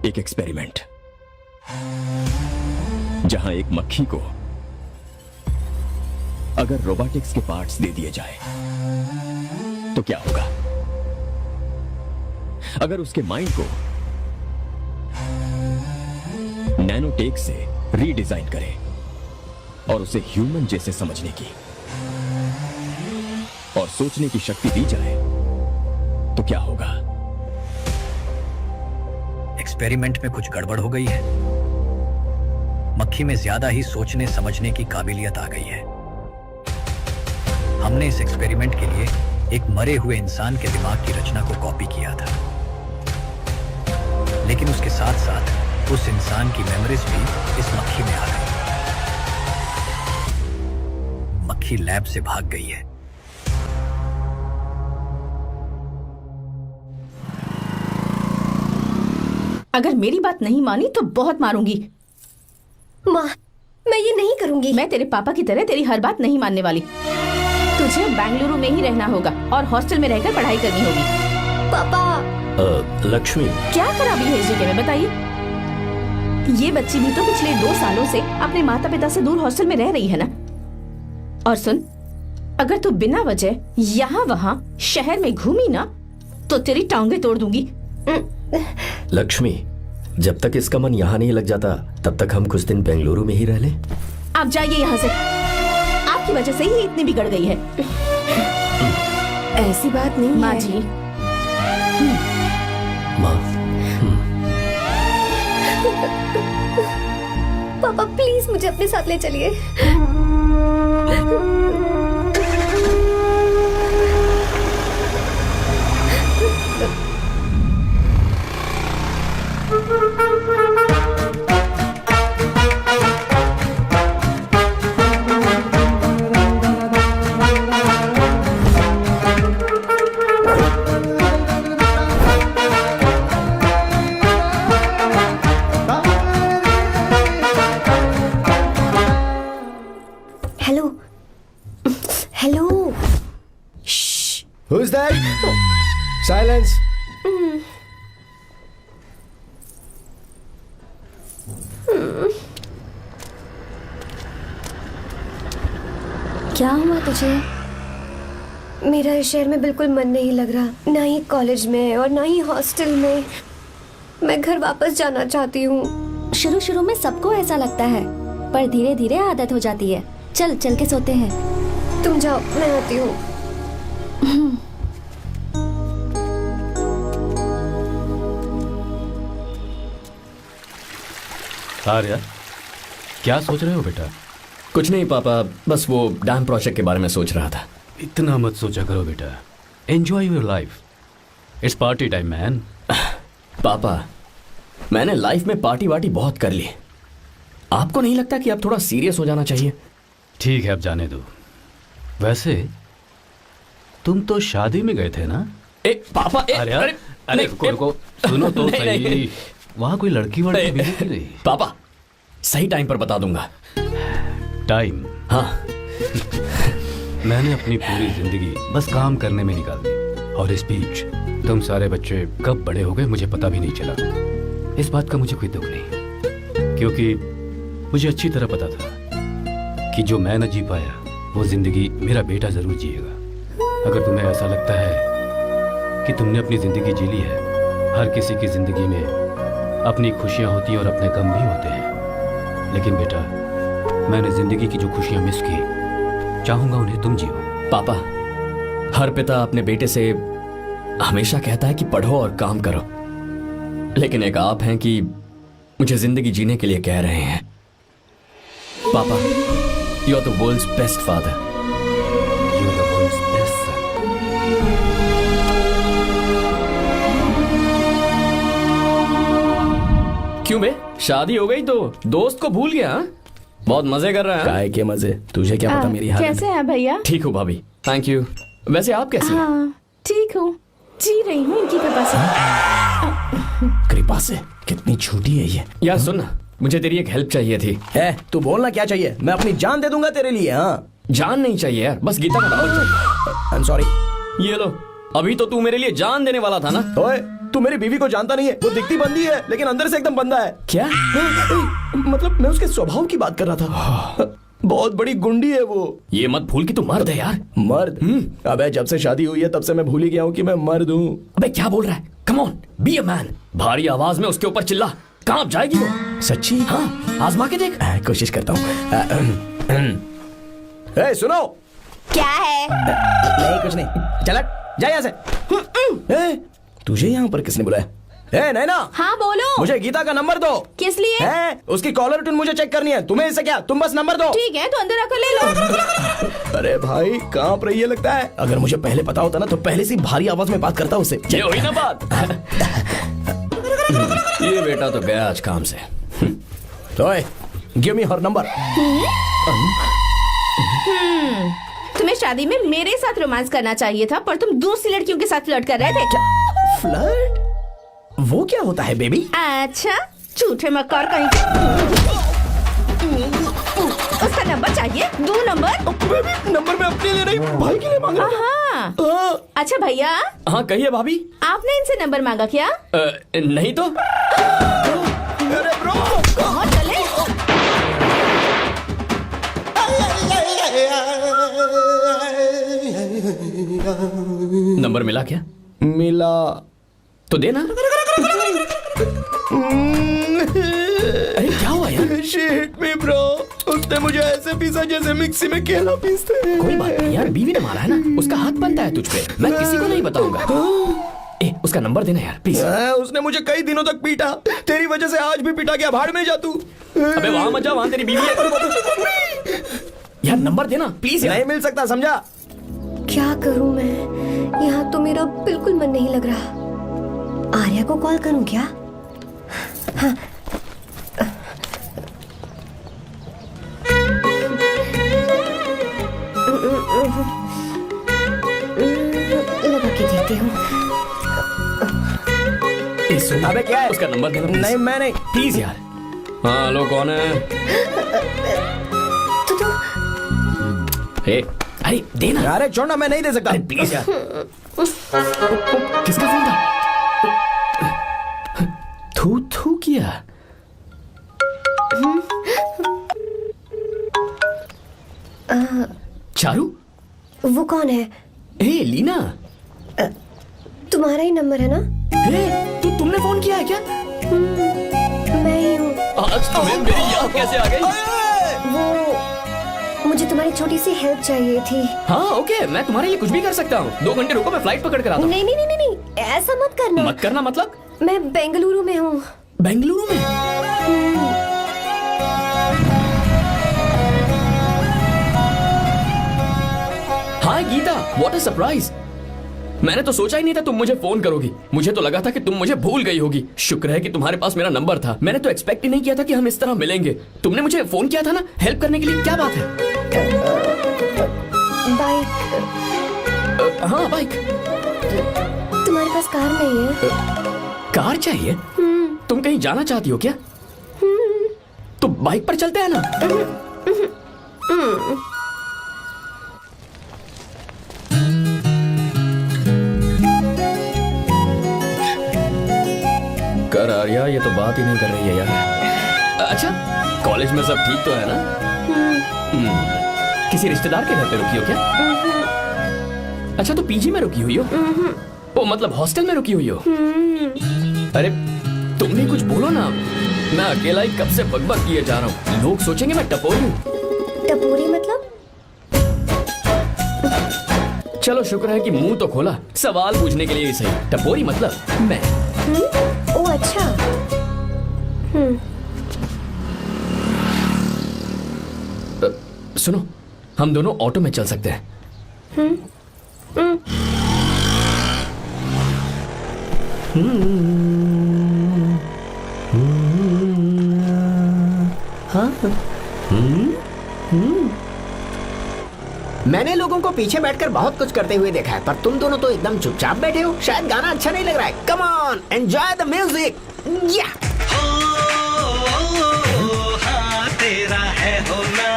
एक एक्सपेरिमेंट जहां एक मक्खी को अगर रोबोटिक्स के पार्ट्स दे दिए जाए तो क्या होगा? अगर उसके माइंड को नैनोटेक से रीडिजाइन करें और उसे ह्यूमन जैसे समझने की और सोचने की शक्ति दी जाए तो क्या होगा? एक्सपेरिमेंट में कुछ गड़बड़ हो गई है। मक्खी में ज्यादा ही सोचने समझने की काबिलियत आ गई है। हमने इस एक्सपेरिमेंट के लिए एक मरे हुए इंसान के दिमाग की रचना को कॉपी किया था, लेकिन उसके साथ साथ उस इंसान की मेमोरीज भी इस मक्खी में आ गई। मक्खी लैब से भाग गई है। अगर मेरी बात नहीं मानी तो बहुत मारूंगी। माँ, मैं ये नहीं करूंगी। मैं तेरे पापा की तरह तेरी हर बात नहीं मानने वाली। तुझे बेंगलुरु में ही रहना होगा और हॉस्टल में रहकर पढ़ाई करनी होगी। पापा। लक्ष्मी, क्या खराबी है इस जगह में बताइए? ये बच्ची भी तो पिछले 2 सालों से अपने माता पिता से दूर हॉस्टल में रह रही है ना। और सुन, अगर तू बिना वजह यहाँ वहाँ शहर में घूमी ना तो तेरी टांगे तोड़ दूंगी। लक्ष्मी, जब तक इसका मन यहाँ नहीं लग जाता तब तक हम कुछ दिन बेंगलुरु में ही रह लें। आप जाइए यहाँ से। आपकी वजह से ही इतनी बिगड़ गई है। ऐसी बात नहीं माँ है। जी, माँ, पापा प्लीज मुझे अपने साथ ले चलिए। Hello hello. Who's that? Silence. क्या हुआ तुझे? मेरा इस शहर में बिल्कुल मन नहीं लग रहा, ना ही कॉलेज में और ना ही हॉस्टल में। मैं घर वापस जाना चाहती हूँ। शुरू शुरू में सबको ऐसा लगता है, पर धीरे धीरे आदत हो जाती है। चल चल के सोते हैं। तुम जाओ, मैं आती हूँ। आर्या, क्या सोच रहे हो बेटा? कुछ नहीं पापा, बस वो डैम प्रोजेक्ट के बारे में सोच रहा था। इतना मत सोचा करो बेटा। Enjoy your life. It's party time man. पापा, मैंने लाइफ में पार्टी वार्टी बहुत कर ली। आपको नहीं लगता कि अब थोड़ा सीरियस हो जाना चाहिए? ठीक है, अब जाने दो। वैसे तुम तो शादी में गए थे ना? पापा, अरे रुको, सुनो तो सही। वहां कोई लड़की वड़की मिली कि नहीं? पापा, सही टाइम पर बता दूंगा। टाइम? हाँ। मैंने अपनी पूरी जिंदगी बस काम करने में निकाल दी, और इस बीच तुम सारे बच्चे कब बड़े हो गए मुझे पता भी नहीं चला। इस बात का मुझे कोई दुख नहीं, क्योंकि मुझे अच्छी तरह पता था कि जो मैं न जी पाया वो जिंदगी मेरा बेटा जरूर जिएगा। अगर तुम्हें ऐसा लगता है कि तुमने अपनी जिंदगी जी ली है, हर किसी की जिंदगी में अपनी खुशियां होती हैं और अपने गम भी होते हैं, लेकिन बेटा मैंने जिंदगी की जो खुशियां मिस की, चाहूंगा उन्हें तुम जियो। पापा, हर पिता अपने बेटे से हमेशा कहता है कि पढ़ो और काम करो, लेकिन एक आप हैं कि मुझे जिंदगी जीने के लिए कह रहे हैं। पापा, you are the world's best father. You are the world's best son. क्यों बे, शादी हो गई तो दोस्त को भूल गया? बहुत मजे कर रहा है। काय के मजे, तुझे क्या पता मेरी हालत। कैसे हैं भैया? ठीक हूँ भाभी, थैंक यू। वैसे आप कैसे हैं? हाँ ठीक हूँ, जी रही हूँ इनकी कृपा से। कृपा से? कितनी झूठी है ये। यार सुन ना, मुझे तेरी एक हेल्प चाहिए थी। है, तू बोलना क्या चाहिए? मैं अपनी जान दे दूंगा तेरे लिए। हाँ, जान नहीं चाहिए यार, बस गीता का दावत चाहिए। I am sorry. ये लो, अभी तो तू मेरे लिए जान देने वाला था ना। ओए, तू मेरी बीवी को जानता नहीं है, वो दिखती बंदी है लेकिन अंदर से एकदम बंदा है। क्या? मतलब मैं उसके स्वभाव की बात कर रहा था। बहुत बड़ी गुंडी है वो। ये मत भूल कि तू मर्द है यार। मर्द? अबे जब से शादी हुई है तब से मैं भूल ही गया हूँ कि मैं मर्द हूँ। अबे क्या बोल रहा है? Come on, be a man. भारी आवाज में उसके ऊपर चिल्ला, कहाँ जाएगी वो? सच्ची? हाँ, आजमा के देख। कोशिश करता हूँ। सुनो। क्या है? नहीं कुछ नहीं, चल जा यहाँ से। तुझे यहाँ पर किसने बुलाया? नैना। हाँ बोलो। मुझे गीता का नंबर दो। किस लिए? उसकी कॉलर ट्यून मुझे चेक करनी है। तुम्हें इससे क्या, तुम बस नंबर दो। ठीक है तो अंदर आकर ले लो। अरे भाई कांप रही है लगता है। अगर मुझे पहले पता होता ना तो पहले से भारी आवाज में बात करता उससे। ये हुई ना बात। ये बेटा तो गया आज काम से। तो गिव मी हर नंबर। तुम्हें शादी में मेरे साथ रोमांस करना चाहिए था, पर तुम दूसरी लड़कियों के साथ फ्लर्ट कर रहे थे। फ्लर्ट? वो क्या होता है बेबी? अच्छा, झूठे मक्कार कहीं के। उसका नंबर चाहिए? दो नंबर। बेबी नंबर मैं अपने लिए नहीं, भाई के लिए मांग रहा हूँ। हाँ। अच्छा भैया। हाँ कहिए भाभी। आपने इनसे नंबर मांगा क्या? नहीं तो। अरे ब्रो कहाँ चले? नंबर मिला क्या? मिला तो देना। अरे क्या हुआ यार? She hit me bro। उसने मुझे ऐसे पीसा जैसे मिक्सी में केला पीसते हैं। कोई बात नहीं यार, बीवी ने मारा है ना, उसका हाथ बनता है तुझ पे। मैं किसी को नहीं बताऊंगा। उसका नंबर देना यार प्लीज। उसने मुझे कई दिनों तक पीटा, तेरी वजह से आज भी पीटा गया। भाड़ में जा तू। अबे वहां मत जा, वहां तेरी बीवी है। यार नंबर देना प्लीज यार। नहीं मिल सकता, समझा? क्या करूं मैं? यहाँ तो मेरा बिल्कुल मन नहीं लग रहा। आर्या को कॉल करूं क्या? हाँ। लगा के देती हूँ। अबे क्या है? उसका नंबर देना please। नहीं मैं नहीं। प्लीज यार। हाँ हेलो, कौन है? तो अरे देना। अरे छोड़ना, मैं नहीं दे सकता। अरे प्लीज यार। किसका फोन था? थू थू किया। चारू? वो कौन है? लीना। तुम्हारा ही नंबर है ना? तुमने फोन किया है क्या? मैं ही हूँ। आज तुम्हें मेरी याद कैसे आ गई? वो मुझे तुम्हारी छोटी सी हेल्प चाहिए थी। हाँ ओके, मैं तुम्हारे लिए कुछ भी कर सकता हूँ। 2 घंटे रुको, मैं फ्लाइट पकड़ कर आता हूँ। नहीं नहीं नहीं नहीं, ऐसा मत करना। मत करना मतलब? मैं बेंगलुरु में हूँ। बेंगलुरु में? हाय गीता, व्हाट अ सरप्राइज। मैंने तो सोचा ही नहीं था तुम मुझे फोन करोगी। मुझे तो लगा था कि तुम मुझे भूल गई होगी। शुक्र है कि तुम्हारे पास मेरा नंबर था। मैंने तो एक्सपेक्ट ही नहीं किया था कि हम इस तरह मिलेंगे। तुमने मुझे फोन किया था ना हेल्प करने के लिए, क्या बात है? बाइक। हाँ बाइक। तुम्हारे पास कार नहीं है? कार चाहिए? तुम कहीं जाना चाहती हो क्या? तो बाइक पर चलते हैं ना। कर आर्या, ये तो बात ही नहीं कर रही है यार। अच्छा कॉलेज में सब ठीक तो है ना? किसी रिश्तेदार के घर पे रुकी हो क्या? अच्छा तो पीजी में रुकी हुई हो? ओ मतलब हॉस्टल में रुकी हुई हो? अरे तुम भी कुछ बोलो ना। मैं अकेला ही कब से बकबक किए जा रहा हूँ। लोग सोचेंगे मैं टपोरी हूँ। टपोरी मतलब? चलो शुक्र है कि मुंह तो खोला, सवाल पूछने के लिए ही सही। टपोरी मतलब मैं। ओ अच्छा। सुनो, हम दोनों ऑटो में चल सकते हैं। मैंने लोगों को पीछे बैठकर बहुत कुछ करते हुए देखा है, पर तुम दोनों तो एकदम चुपचाप बैठे हो। शायद गाना अच्छा नहीं लग रहा है। Come on, enjoy the music. या हाँ तेरा है होना,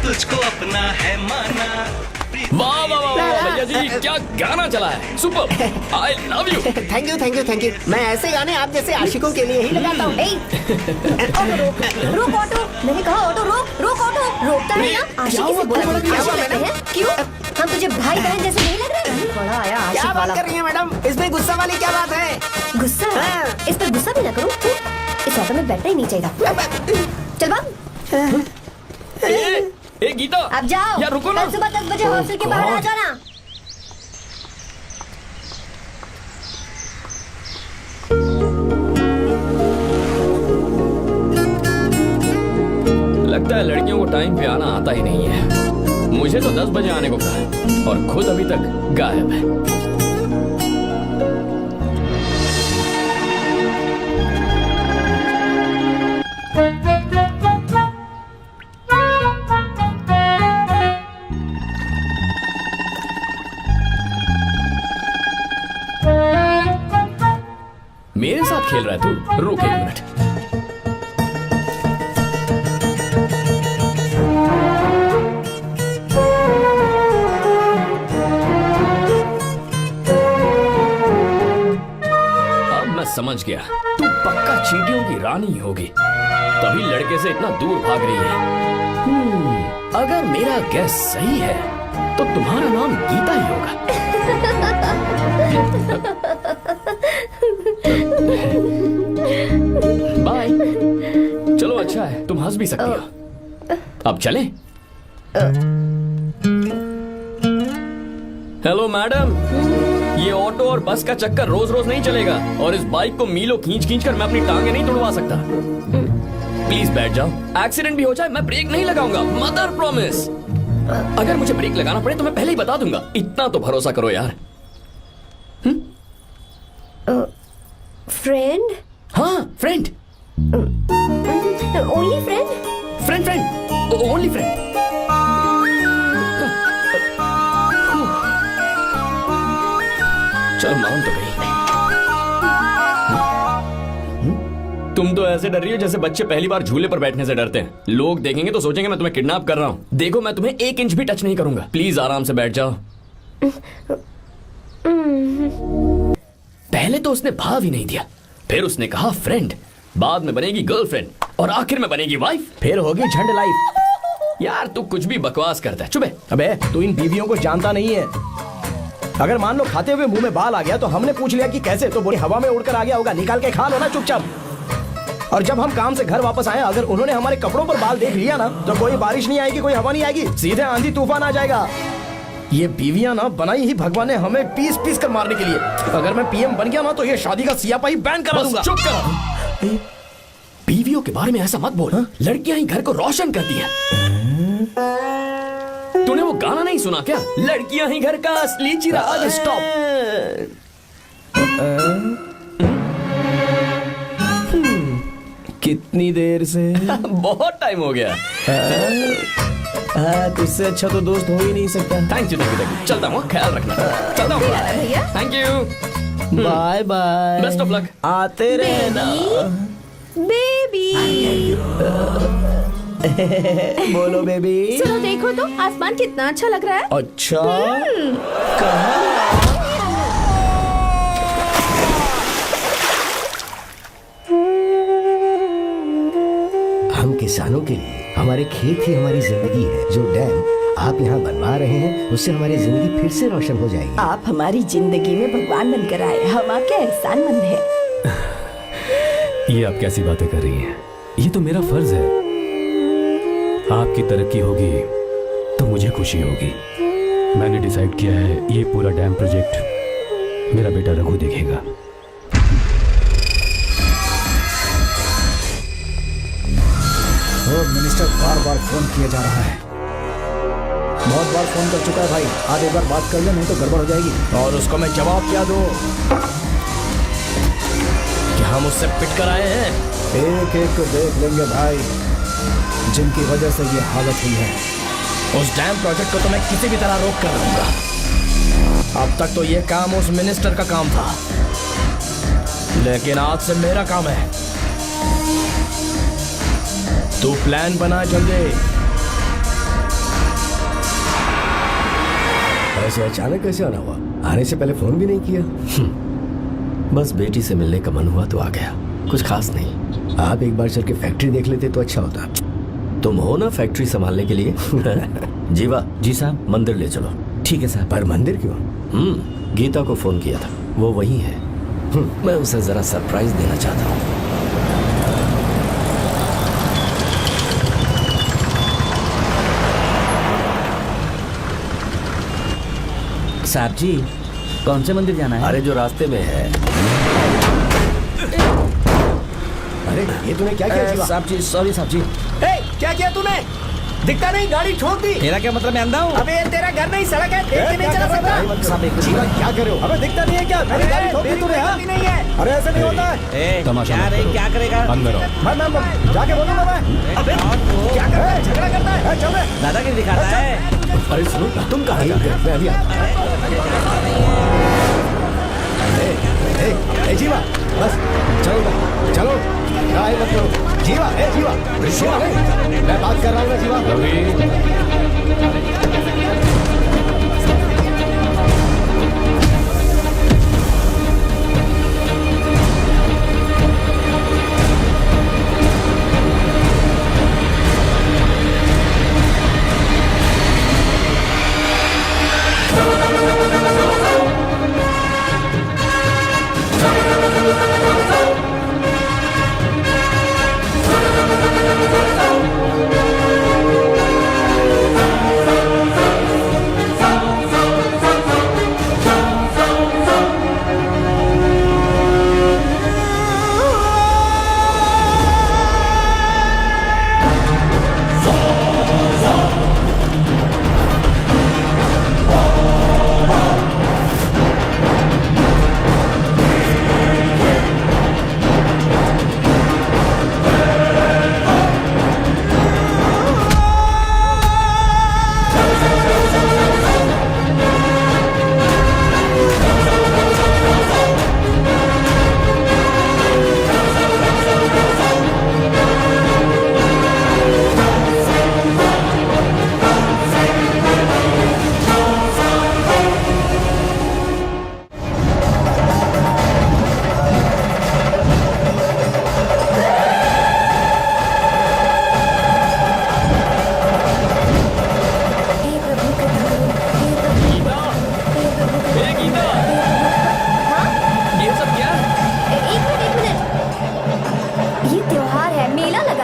तुझको अपना है माना, प्रीत वाह वाह वाह वाह, भैया जी क्या गाना चला है, super, I love you. Thank you thank you thank you. मैं ऐसे गाने आप जैसे आशिकों के लिए ही लगाता हूँ। ऑटो रोक ऑटो, मैंने कहा ऑटो रोक रोक ऑटो। रोकता है ना, आशिकी से बोला क्या हुआ लगते हैं। क्यों हम तुझे भाई बहन जैसे नहीं लग रहे? बड़ा आया क्या आशिक बात वाला। कर रही है मैडम, इसमें गुस्सा वाली क्या बात है? गुस्सा? हाँ। इस पर गुस्सा भी ना करूं। इस ऑटो में बैठना ही नहीं चाहिए था। चल बाप, ए गीता, अब जाओ। यार रुको ना। कल सुबह 10 बजे हॉस्टल के बाहर आ जाना। लगता है लड़कियों को टाइम पे आना आता ही नहीं है। मुझे तो 10 बजे आने को कहा है और खुद अभी तक गायब है। मेरे साथ खेल रहा है तू? रुक 1 मिनट। समझ गया, तू पक्का चींटियों की रानी होगी, तभी लड़के से इतना दूर भाग रही है। अगर मेरा गैस सही है तो तुम्हारा नाम गीता ही होगा। बाय। चलो अच्छा है, तुम हंस भी सकती हो। अब चलें? हेलो मैडम, ये ऑटो और बस का चक्कर रोज रोज नहीं चलेगा और इस बाइक को मीलों खींच खींच कर मैं अपनी टांगे नहीं तुड़वा सकता। प्लीज बैठ जाओ, एक्सीडेंट भी हो जाए मैं ब्रेक नहीं लगाऊंगा, मदर प्रॉमिस। अगर मुझे ब्रेक लगाना पड़े तो मैं पहले ही बता दूंगा, इतना तो भरोसा करो यार। फ्रेंड? हाँ friend. Only friend? Friend friend, only friend. चल मान तो गई। तुम तो ऐसे डर रही हो जैसे बच्चे पहली बार झूले पर बैठने से डरते हैं। लोग देखेंगे तो सोचेंगे मैं तुम्हें किडनैप कर रहा हूँ। देखो मैं तुम्हें 1 इंच भी टच नहीं करूंगा, प्लीज आराम से बैठ जाओ। पहले तो उसने भाव ही नहीं दिया, फिर उसने कहा फ्रेंड, बाद में बनेगी गर्लफ्रेंड और आखिर में बनेगी वाइफ, फिर होगी झंड लाइफ। यार तू कुछ भी बकवास करता है, चुप है। अबे तू इन बीवियों को जानता नहीं है। अगर मान लो खाते हुए मुंह में बाल आ गया तो हमने पूछ लिया कि कैसे, तो बोली हवा में उड़कर आ गया होगा, निकाल के खा लो ना चुपचाप। और जब हम काम से घर वापस आए, अगर उन्होंने हमारे कपड़ों पर बाल देख लिया ना तो कोई बारिश नहीं आएगी, कोई हवा नहीं आएगी, सीधे आंधी तूफान आ जाएगा। ये बीवियां ना बनाई ही भगवान ने हमें पीस पीस कर मारने के लिए। अगर मैं पीएम बन गया ना तो ये शादी का सियापाही बैन करा दूंगा। चुप कर। बीवियों के बारे में ऐसा मत बोल, लड़कियां ही घर को रोशन करती हैं। तूने वो गाना नहीं सुना क्या, लड़कियां ही घर का असली चिराग। स्टॉप। कितनी देर से? बहुत टाइम हो गया। तुझसे अच्छा तो दोस्त हो ही नहीं सकता। Thank you thank you. चलता हूँ, ख्याल रखना। चलता हूँ भैया। Thank you. Bye bye. Best of luck. आते रहना। बेबी। बोलो बेबी। चलो देखो तो आसमान कितना अच्छा लग रहा है। अच्छा कहाँ? हम किसानों के लिए हमारे खेत ही हमारी जिंदगी है। जो डैम आप यहाँ बनवा रहे हैं उससे हमारी जिंदगी फिर से रोशन हो जाएगी। आप हमारी जिंदगी में भगवान बनकर आए, हम आपके एहसानमंद हैं। ये आप कैसी बातें कर रही हैं? ये तो मेरा फर्ज है। आपकी तरक्की होगी तो मुझे खुशी होगी। मैंने डिसाइड किया है ये पूरा डैम प्रोजेक्ट मेरा बेटा रघु देखेगा। मिनिस्टर बार बार फोन किया जा रहा है। बहुत बार फोन कर चुका है भाई, आज एक बार बात कर ले, नहीं तो गड़बड़ हो जाएगी। और उसको मैं जवाब क्या दूं? कि हम उससे पिट कर आए हैं। एक एक को देख लेंगे भाई, जिनकी वजह से ये हालत हुई है। उस डैम प्रोजेक्ट को तो मैं किसी भी तरह रोक कर रहूंगा। अब तक तो ये काम उस मिनिस्टर का काम था, लेकिन आज से मेरा काम है। तू प्लान बना जल्दी। वैसे अचानक कैसे आना हुआ? आने से पहले फोन भी नहीं किया? बस बेटी से मिलने का मन हुआ तो आ गया, कुछ खास नहीं। आप एक बार चल के फैक्ट्री देख लेते तो अच्छा होता। तुम हो ना फैक्ट्री संभालने के लिए। जीवा जी साहब। मंदिर ले चलो। ठीक है साहब। पर मंदिर क्यों? गीता को फोन किया था, वो वही है। मैं उसे जरा सरप्राइज देना चाहता हूँ। साहब जी, कौन से मंदिर जाना है? अरे जो रास्ते में है। अरे ये तूने क्या किया जीवा? साहब जी, सॉरी साहब जी। क्या किया तूने? दिखता नहीं, गाड़ी ठोक दी। मेरा क्या मतलब, मैं अंधा हूँ? अबे ये तेरा घर नहीं, सड़क है, देख के नहीं चला सकता। साहब एक जीवा क्या कर रहे हो? हमें दिखता नहीं है क्या? मेरी गाड़ी ठोक दी तूने, हाँ? नहीं है। अरे ऐसे नहीं होता है। तमाशा क्या मत रे, करो। क्या करेगा? अंदर आओ। मैं जाके बोलूंगा मैं। अबे क्या कर रहा है? झगड़ा करता है। चल बे। दादागिरी दिखाता है। अरे सुनो, तुम कहाँ जा रहे हो? मैं अभी आता हूं। ए जीवा, बस चलो ट्राई मत करो। जीवा, ए जीवा, जीवा, मैं बात कर रहा हूँ ना जीवा।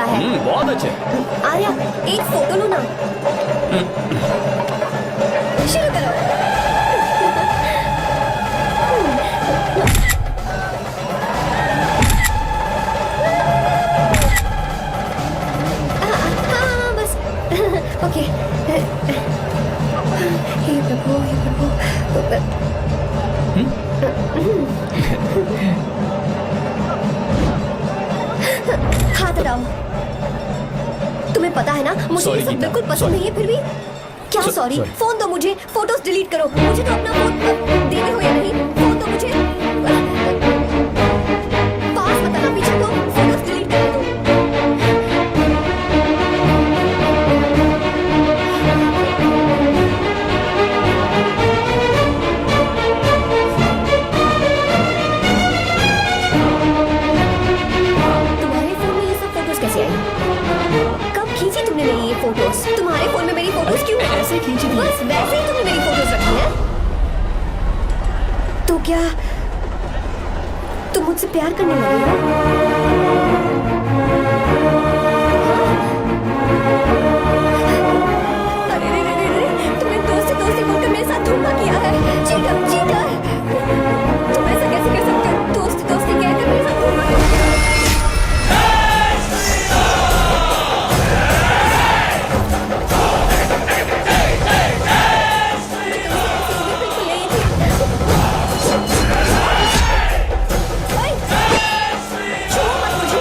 रवि, बहुत अच्छे। आर्या, एक फोटो लो ना। शुरू करो। हाँ, बस ओके। हे प्रभु, हे प्रभु। हाथ हटाओ। तुम्हें पता है ना, मुझे ये सब बिल्कुल पसंद नहीं है, फिर भी क्या सॉरी? फोन दो मुझे, फोटोज डिलीट करो। मुझे तो अपना फोन देते हो या नहीं? फोन दो मुझे। पास मत आना, पीछे दो, फोटोज डिलीट कर दो। तुम्हारे फोन में ये सब फोटोज कैसे आई? कब खींची तुमने मेरी ये फोटोज? तुम्हारे फोन में मेरी फोटोज क्यों? ऐसे खींची थी। बस वैसे ही तुमने मेरी फोटोज रखी है। तो क्या तुम मुझसे प्यार करने लगे हो? अरे रे रे रे रे, तुमने दोस्ती दोस्ती बोलकर मेरे साथ धोखा किया है। Cheater, cheater. तुम ऐसा कैसे कर सकते हो? दोस्ती दोस्ती कहकर मेरे साथ धोखा किया। बिल्कुल नहीं थी। ओए, छुओ मत मुझे।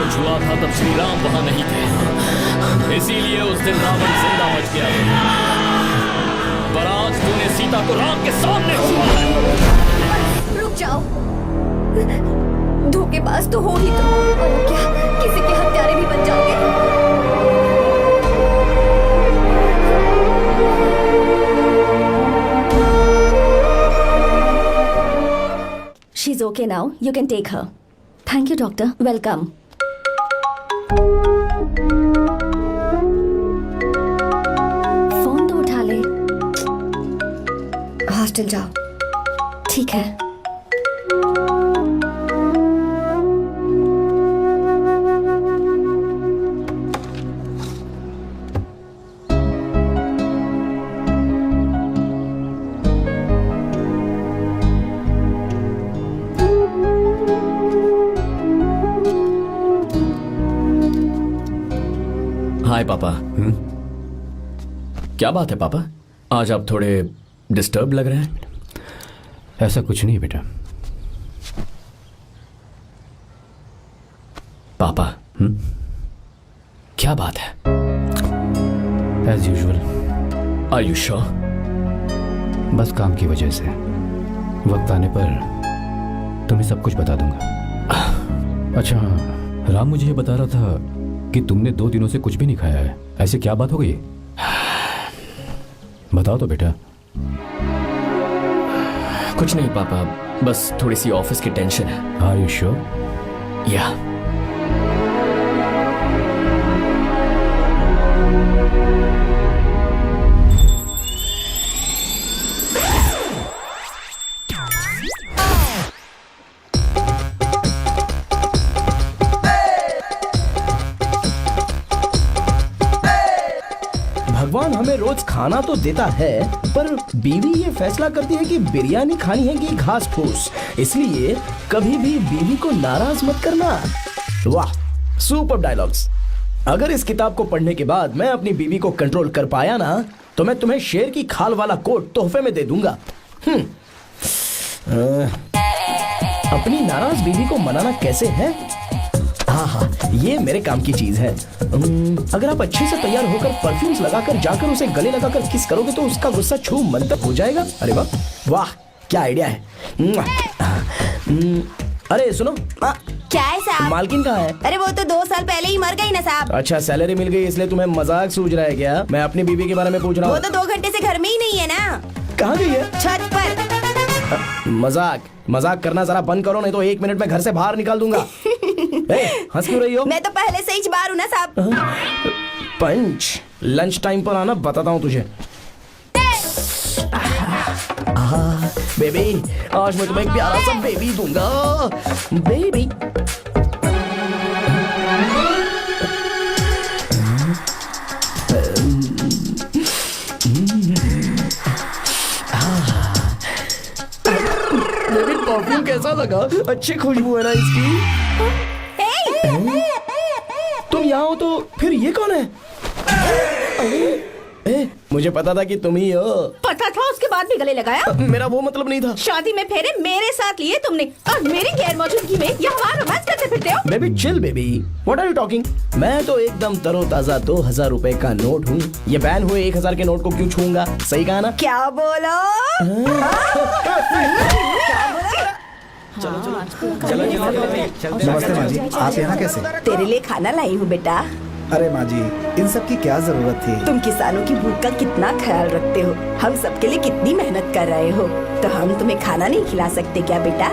छुआ था तब श्री राम वहां नहीं थे, इसीलिए उस दिन रावण जिंदा बच गया। पर आज तूने सीता को राम के सामने छुआ है। रुक जाओ, धोखेबाज तो हो ही तुम, और क्या किसी के हत्यारे भी बन जाओगे। She's okay now. You can take her. Thank you, doctor. Welcome. Phone तो उठा ले। हॉस्टल जाओ। ठीक है। हाय पापा। क्या बात है पापा, आज आप थोड़े डिस्टर्ब लग रहे हैं। ऐसा कुछ नहीं बेटा। पापा क्या बात है? As usual. Are you sure? बस काम की वजह से वक्त आने पर तुम्हें सब कुछ बता दूंगा। अच्छा हाँ, राम मुझे ये बता रहा था कि तुमने 2 दिनों से कुछ भी नहीं खाया है। ऐसे क्या बात हो गई? बताओ तो बेटा। कुछ नहीं पापा, बस थोड़ी सी ऑफिस की टेंशन है। Are you sure? या भगवान हमें रोज खाना तो देता है, पर बीवी ये फैसला करती है कि बिरयानी खानी है कि घास फूस। इसलिए कभी भी बीवी को नाराज मत करना। वाह, सुपर डायलॉग्स। अगर इस किताब को पढ़ने के बाद मैं अपनी बीवी को कंट्रोल कर पाया ना, तो मैं तुम्हें शेर की खाल वाला कोट तोहफे में दे दूंगा। अपनी नाराज बीवी को मनाना कैसे है? हाँ, ये मेरे काम की चीज है। अगर आप अच्छे से तैयार होकर परफ्यूम्स लगाकर जाकर उसे गले लगाकर किस करोगे तो उसका गुस्सा छू मंतक हो जाएगा। अरे वाह वाह, क्या आइडिया है। अरे सुनो, क्या है साहब? मालकिन कहाँ है? अरे वो तो 2 साल पहले ही मर गई ना साहब। अच्छा, सैलरी मिल गई इसलिए तुम्हें मजाक सूझ रहा है क्या? मैं अपनी बीवी के बारे में पूछ रहा हूँ। वो तो 2 घंटे से घर में ही नहीं है ना। कहाँ गई है? छत पर। मजाक करना जरा बंद करो, नहीं तो 1 मिनट में घर से बाहर निकाल दूंगा। हंस क्यों रही हो? मैं तो पहले से ही बाहर हूँ ना साहब। पंच, लंच टाइम पर आना, बताता हूँ तुझे। बेबी, आज मैं तुम्हें एक प्यारा सा बेबी दूंगा। बेबी परफ्यूम कैसा लगा? अच्छी खुशबू है ना इसकी। तुम यहाँ हो तो फिर ये कौन है? मुझे पता था कि तुम ही हो। पता था उसके बाद भी गले लगाया? मेरा वो मतलब नहीं था। शादी में फेरे मेरे साथ लिए तुमने और मेरी गैर मौजूदगी में यहाँ रोमांस करते फिरते हो। Baby chill baby, what are you talking? मैं तो एकदम तरोताजा 2000 रुपए का नोट हूँ। ये बैन हुए 1000 के नोट को क्यों छूंगा? सही कहा ना? क्या बोलो? नमस्ते माँ जी, आप यहाँ कैसे? तेरे लिए खाना लाई हूँ बेटा। अरे माँ जी, इन सब की क्या जरूरत थी? तुम किसानों की भूख का कितना ख्याल रखते हो, हम सबके लिए कितनी मेहनत कर रहे हो, तो हम तुम्हें खाना नहीं खिला सकते क्या बेटा?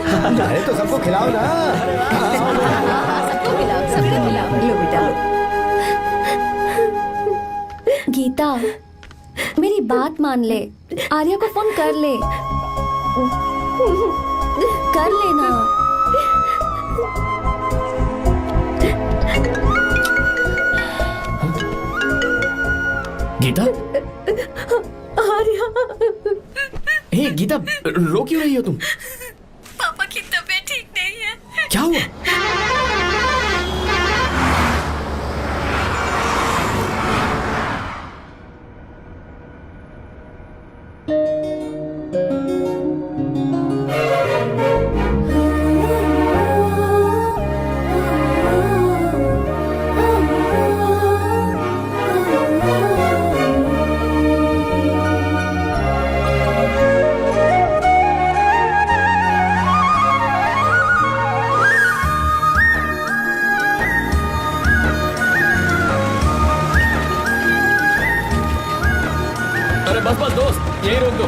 अरे तो सबको खिलाओ ना। सबको खिलाओ, सबको खिलाओ। लो बेटा लो। गीता, मेरी बात मान ले, आर्या को फोन कर ले, कर लेना। गीता, आर्या, हे गीता, रो क्यों रही हो तुम? पापा की तबीयत ठीक नहीं है। क्या हुआ? अरे बस बस दोस्त, यही रोक दो।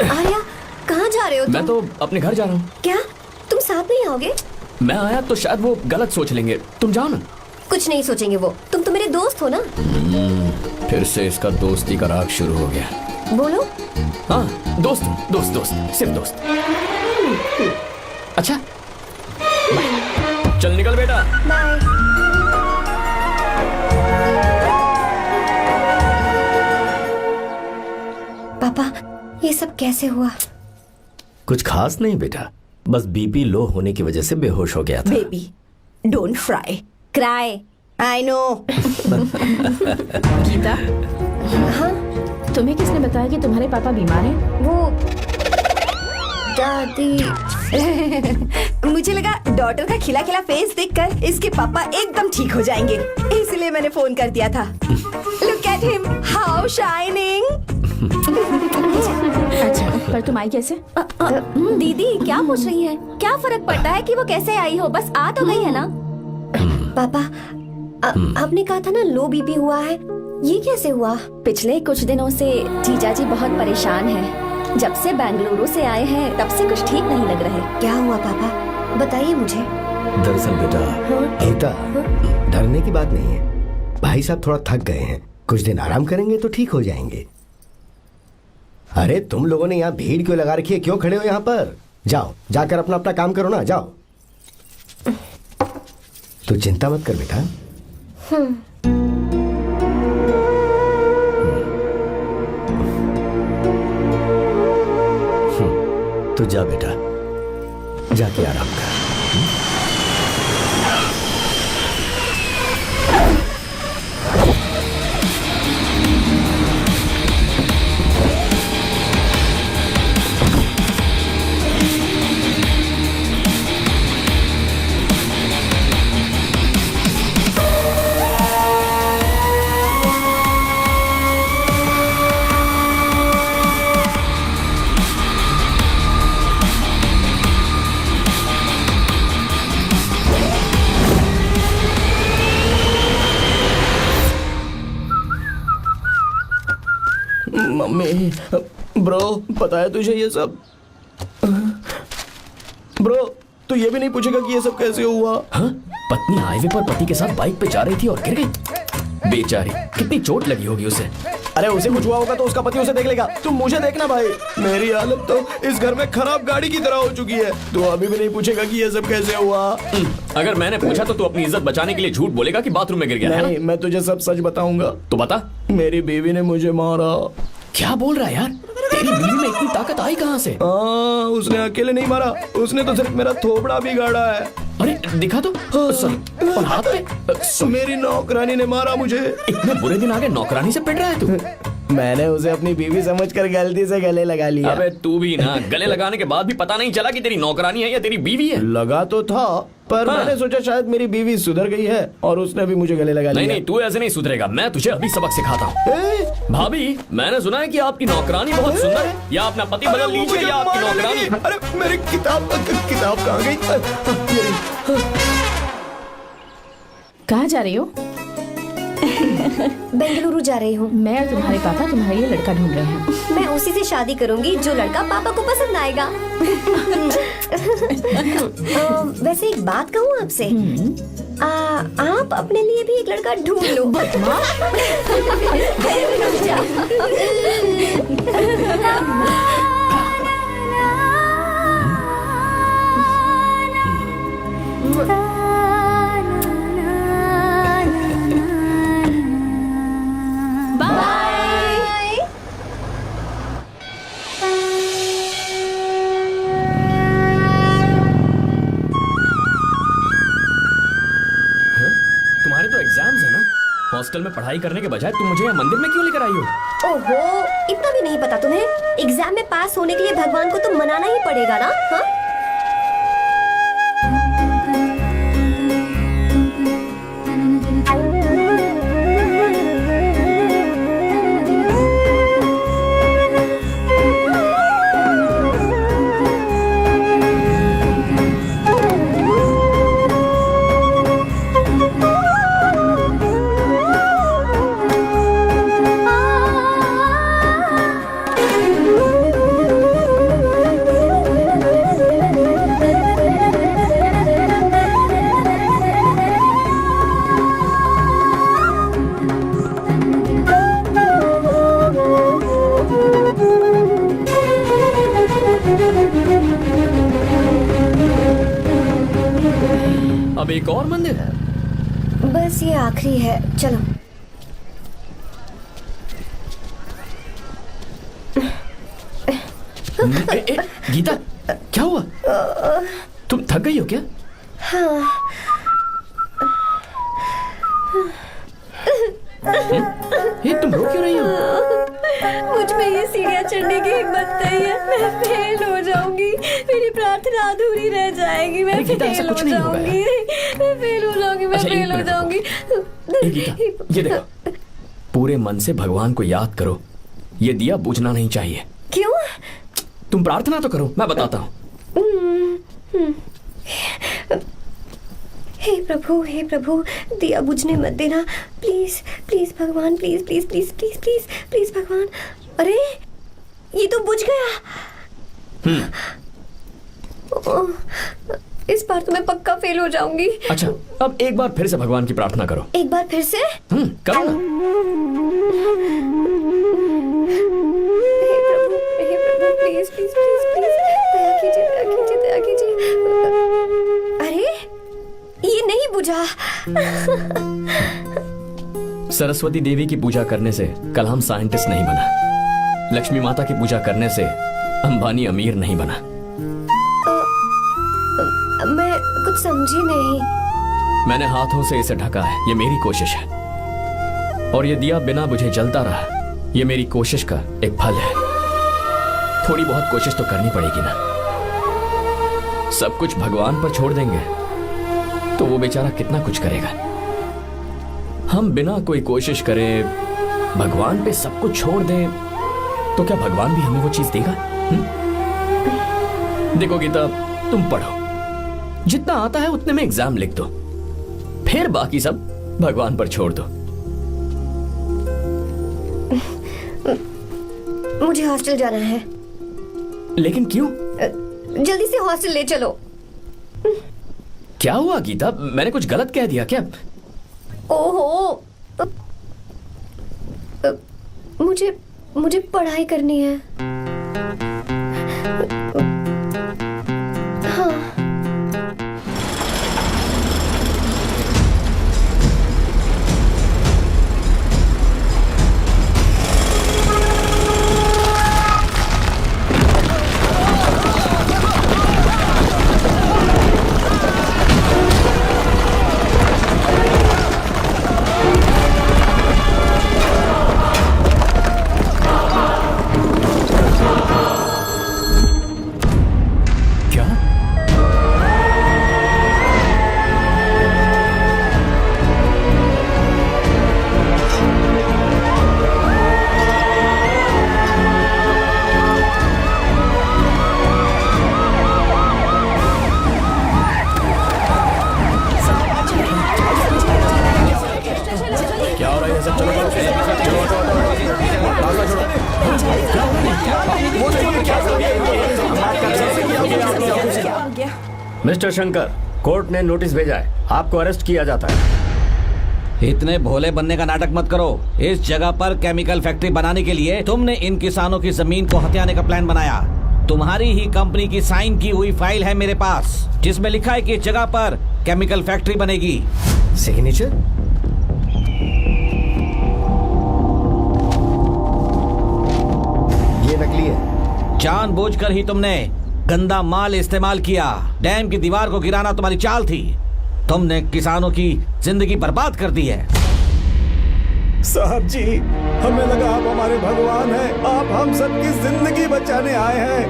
आर्या, कहाँ जा रहे हो तुम? मैं तो अपने घर जा रहा हूँ। क्या तुम साथ नहीं आओगे? मैं आया तो शायद वो गलत सोच लेंगे, तुम जाओ ना। कुछ नहीं सोचेंगे वो, तुम तो मेरे दोस्त हो ना। फिर से इसका दोस्ती का राग शुरू हो गया। बोलो। हाँ, दोस्त दोस्त दोस्त, सिर्फ दोस्त। अच्छा, बाय। चल निकल बेटा। बाय। पापा, ये सब कैसे हुआ? कुछ खास नहीं बेटा, बस बीपी लो होने की वजह से बेहोश हो गया था। Baby don't fry cry, I know. Gita, हाँ, तुम्हें किसने बताया कि तुम्हारे पापा बीमार हैं? वो दादी। मुझे लगा डॉटर का खिला खिला फेस देखकर इसके पापा एकदम ठीक हो जाएंगे, इसलिए मैंने फोन कर दिया था। Look at him, how shining. अच्छा, पर तुम आई कैसे? दीदी क्या पूछ रही है? क्या फर्क पड़ता है कि वो कैसे आई हो, बस आ तो गई है ना। पापा, आपने कहा था ना लो बीपी हुआ है, ये कैसे हुआ? पिछले कुछ दिनों से जीजाजी बहुत परेशान है। जब से बेंगलुरु से आए हैं तब से कुछ ठीक नहीं लग रहे। क्या हुआ पापा, बताइए मुझे। दरअसल बेटा, गीता, डरने की बात नहीं है। भाई साहब थोड़ा थक गए हैं, कुछ दिन आराम करेंगे तो ठीक हो जाएंगे। अरे तुम लोगों ने यहाँ भीड़ क्यों लगा रखी है? क्यों खड़े हो यहाँ पर? जाओ, जाकर अपना अपना काम करो ना, जाओ। तू चिंता मत कर बेटा। तू जा बेटा, जाके आराम कर। मम्मी, ब्रो, पता है तुझे ये सब? ब्रो, तू ये भी नहीं पूछेगा कि ये सब कैसे हुआ? हाँ? पत्नी हाईवे पर पति के साथ बाइक पे जा रही थी और गिर गई। बेचारी, कितनी चोट लगी होगी उसे। अरे उसे कुछ हुआ होगा तो उसका पति उसे देख लेगा, तुम मुझे देखना भाई। मेरी हालत तो इस घर में खराब गाड़ी की तरह हो चुकी है। तू अभी भी नहीं पूछेगा कि ये सब कैसे हुआ? अगर मैंने पूछा तो तू अपनी इज्जत बचाने के लिए झूठ बोलेगा कि बाथरूम में गिर गया है नहीं, मैं तुझे सब सच बताऊंगा। तो बता। मेरी बीवी ने मुझे मारा। क्या बोल रहा है यार? तेरी बीवी में इतनी ताकत आई कहाँ से? उसने अकेले नहीं मारा, उसने तो सिर्फ मेरा थोबड़ा बिगाड़ा है। अरे दिखा तो सर, और हाथ पे मेरी नौकरानी ने मारा मुझे। इतने बुरे दिन आ गए, नौकरानी से पिट रहा है तू? मैंने उसे अपनी बीवी समझकर गलती से गले लगा लिया। अबे तू भी ना, गले लगाने के बाद भी पता नहीं चला कि तेरी नौकरानी है या तेरी बीवी है। लगा तो था, पर हाँ। मैंने सोचा शायद मेरी बीवी सुधर गई है और उसने भी मुझे गले लगा लिया। नहीं, तू ऐसे नहीं सुधरेगा, मैं तुझे अभी सबक सिखाता हूँ। भाभी, मैंने सुना है कि आपकी नौकरानी बहुत सुंदर है, या अपना पति बदल लीजिए या आपकी नौकरानी। अरे मेरी किताब कहाँ गई? कहाँ जा रही हो? बेंगलुरु जा रही हूँ। मैं और तुम्हारे पापा तुम्हारे लिए लड़का ढूंढ रहे हैं। मैं उसी से शादी करूंगी जो लड़का पापा को पसंद आएगा। वैसे एक बात कहूँ आपसे, आप अपने लिए भी एक लड़का ढूंढ लो। तुम्हारे तो एग्जाम्स है ना, हॉस्टल में पढ़ाई करने के बजाय तुम मुझे यहाँ मंदिर में क्यों लेकर आई हो? ओहो, इतना भी नहीं पता तुम्हें? एग्जाम में पास होने के लिए भगवान को तो मनाना ही पड़ेगा ना? हाँ? अब एक और मंदिर? बस ये आखिरी है, चलो। गीता, क्या हुआ? तुम थक गई हो क्या? हाँ। ये तुम रो क्यों रही हो? मुझ में ये सीढ़ियाँ चढ़ने की हिम्मत नहीं है। मैं फेल हो जाऊंगी, मेरी प्रार्थना अधूरी रह जाएगी। मैं फेल हो जाऊंगी, मैं फेल हो जाऊंगी, मैं फेल हो जाऊंगी। गीता, ये देखो, पूरे मन से भगवान को याद करो, ये दिया बुझना नहीं चाहिए। क्यों? तुम प्रार्थना तो करो, मैं बताता हूँ। हे प्रभु, दिया बुझने मत देना, प्लीज प्लीज भगवान, please please please please please please भगवान। अरे ये तो बुझ गया। इस बार तो मैं पक्का फेल हो जाऊंगी। अच्छा, अब एक बार फिर से भगवान की प्रार्थना करो। एक बार फिर से? करो ना। हे प्रभु, प्लीज प्लीज प्लीज प्लीज, दया कीजिए, दया कीजिए, दया कीजिए। अरे ये नहीं बुझा। सरस्वती देवी की पूजा करने से कलाम साइंटिस्ट नहीं बना, लक्ष्मी माता की पूजा करने से अंबानी अमीर नहीं बना। मैं कुछ समझी नहीं। मैंने हाथों से इसे ढका है, ये मेरी कोशिश है, और ये दिया बिना बुझे जलता रहा, ये मेरी कोशिश का एक फल है। थोड़ी बहुत कोशिश तो करनी पड़ेगी ना। सब कुछ भगवान पर छोड़ देंगे तो वो बेचारा कितना कुछ करेगा। हम बिना कोई कोशिश करे भगवान पे सब कुछ छोड़ दें तो क्या भगवान भी हमें वो चीज देगा? देखो गीता, तुम पढ़ो, जितना आता है उतने में एग्जाम लिख दो, फिर बाकी सब भगवान पर छोड़ दो। मुझे हॉस्टल जाना है। लेकिन क्यों? जल्दी से हॉस्टल ले चलो। क्या हुआ गीता, मैंने कुछ गलत कह दिया क्या? ओहो, मुझे पढ़ाई करनी है। हाँ। मिस्टर शंकर, कोर्ट ने नोटिस भेजा है, आपको अरेस्ट किया जाता है। इतने भोले बनने का नाटक मत करो। इस जगह पर केमिकल फैक्ट्री बनाने के लिए तुमने इन किसानों की जमीन को हथियाने का प्लान बनाया। तुम्हारी ही कंपनी की साइन की हुई फाइल है मेरे पास, जिसमें लिखा है कि इस जगह पर केमिकल फैक्ट्री बनेगी। सिग्नेचर? ये नकली है। जानबूझकर ही तुमने गंदा माल इस्तेमाल किया। डैम की दीवार को गिराना तुम्हारी चाल थी। तुमने किसानों की जिंदगी बर्बाद कर दी है। साहब जी, हमें लगा आप हमारे भगवान हैं, आप हम सबकी जिंदगी बचाने आए हैं,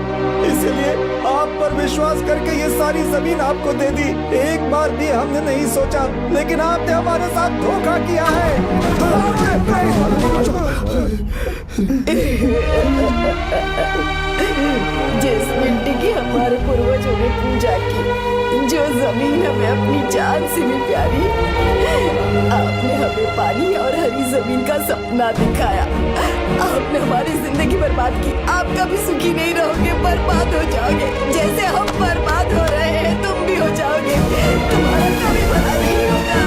इसलिए आप पर विश्वास करके ये सारी जमीन आपको दे दी। एक बार भी हमने नहीं सोचा, लेकिन आपने हमारे साथ धोखा किया है। जिस मिट्टी की हमारे पूर्वजों ने पूजा की, जो जमीन हमें अपनी जान से भी प्यारी, आपने हमें पानी और हरी जमीन का सपना दिखाया। आपने हमारी जिंदगी बर्बाद की। आप कभी सुखी नहीं रहोगे, बर्बाद हो जाओगे। जैसे हम बर्बाद हो रहे हैं, तुम भी हो जाओगे। तुम्हारा कभी भला नहीं होगा।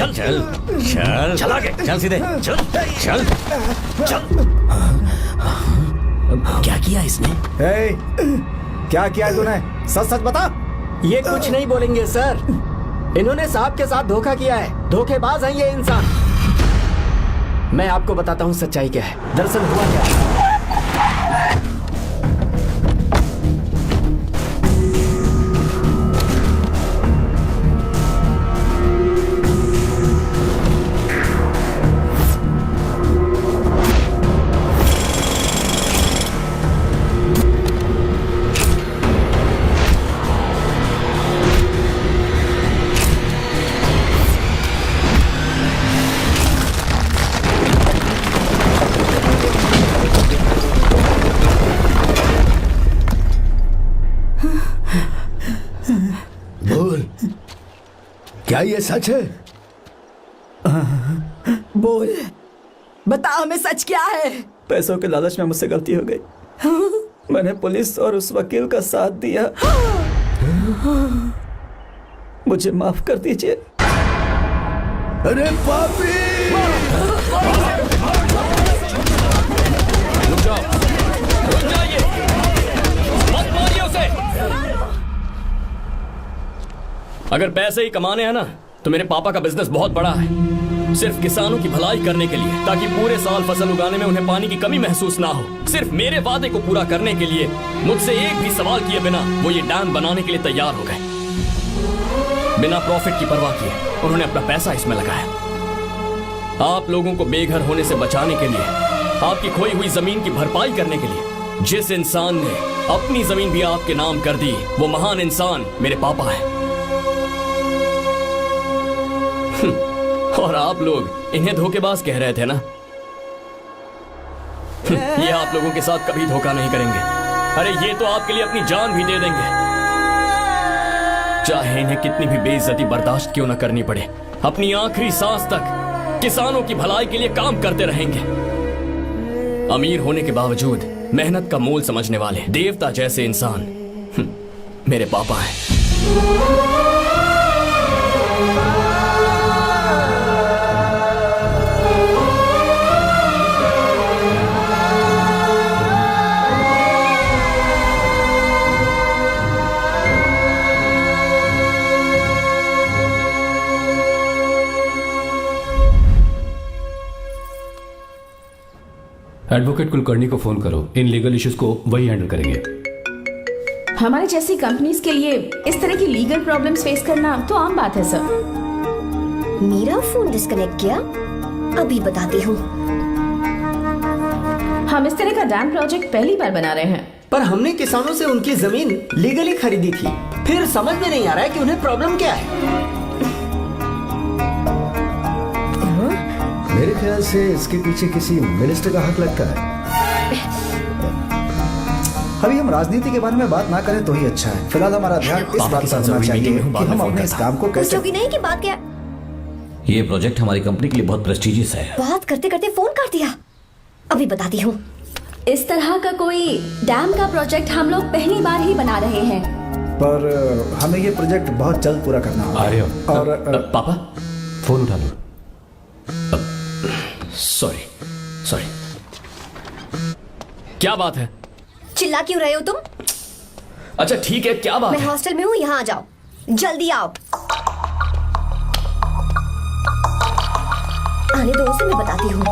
चल चल चल चल आगे चल सीधे चल चल चल। क्या किया इसने? क्या किया तूने? सच सच बता। ये कुछ नहीं बोलेंगे सर। इन्होंने साहब के साथ धोखा किया है। धोखेबाज हैं ये इंसान। मैं आपको बताता हूँ सच्चाई क्या है। दरअसल हुआ क्या है, बोल, क्या ये सच है? बोल, बता हमें सच क्या है? पैसों के लालच में मुझसे गलती हो गई। मैंने पुलिस और उस वकील का साथ दिया। मुझे माफ कर दीजिए। अरे पापी! रुक जाओ, रुक जाइए, मत मारिए उसे। अगर पैसे ही कमाने हैं ना, तो मेरे पापा का बिजनेस बहुत बड़ा है, सिर्फ किसानों की भलाई करने के लिए, ताकि पूरे साल फसल उगाने में उन्हें पानी की कमी महसूस ना हो। सिर्फ मेरे वादे को पूरा करने के लिए मुझसे एक भी सवाल किए बिना वो ये डैम बनाने के लिए तैयार हो गए। बिना प्रॉफिट की परवाह किए उन्होंने अपना पैसा इसमें लगाया। आप लोगों को बेघर होने से बचाने के लिए, आपकी खोई हुई जमीन की भरपाई करने के लिए, जिस इंसान ने अपनी जमीन भी आपके नाम कर दी, वो महान इंसान मेरे पापा है। और आप लोग इन्हें धोखेबाज कह रहे थे ना? ये आप लोगों के साथ कभी धोखा नहीं करेंगे। अरे ये तो आपके लिए अपनी जान भी दे देंगे, चाहे इन्हें कितनी भी बेइज्जती बर्दाश्त क्यों न करनी पड़े। अपनी आखिरी सांस तक किसानों की भलाई के लिए काम करते रहेंगे। अमीर होने के बावजूद मेहनत का मोल समझने वाले देवता जैसे इंसान मेरे पापा हैं। एडवोकेट कुलकर्णी को फोन करो, इन लीगल इश्यूज को वही हैंडल करेंगे। हमारे जैसी कंपनीज के लिए इस तरह की लीगल प्रॉब्लम्स फेस करना तो आम बात है सर। मेरा फोन डिस्कनेक्ट किया, अभी बताती हूँ। हम इस तरह का डैम प्रोजेक्ट पहली बार बना रहे हैं। पर हमने किसानों से उनकी जमीन लीगली खरीदी थी, फिर समझ में नहीं आ रहा है कि उन्हें प्रॉब्लम क्या है। मेरे ख्याल से इसके पीछे किसी मिनिस्टर का हक लगता है। अभी हम राजनीति के बारे में बात ना करें तो ही अच्छा है। फिलहाल हमारा ध्यान इस बात पर होना चाहिए कि हम अपने इस काम को कैसे। पूछोगी नहीं कि बात क्या? ये प्रोजेक्ट हमारी कंपनी के लिए बहुत प्रेस्टिजियस है। बात करते करते फोन काट दिया, अभी बताती हूँ। इस तरह का कोई डैम का प्रोजेक्ट हम लोग पहली बार ही बना रहे हैं, पर हमें ये प्रोजेक्ट बहुत जल्द पूरा करना होगा। और पापा फोन उठा लो। सॉरी, क्या बात है? चिल्ला क्यों रहे हो तुम? अच्छा ठीक है, क्या बात मैं है? हॉस्टल में हूँ, यहाँ आ जाओ, जल्दी आओ। आने दो उसे, मैं बताती हूँ।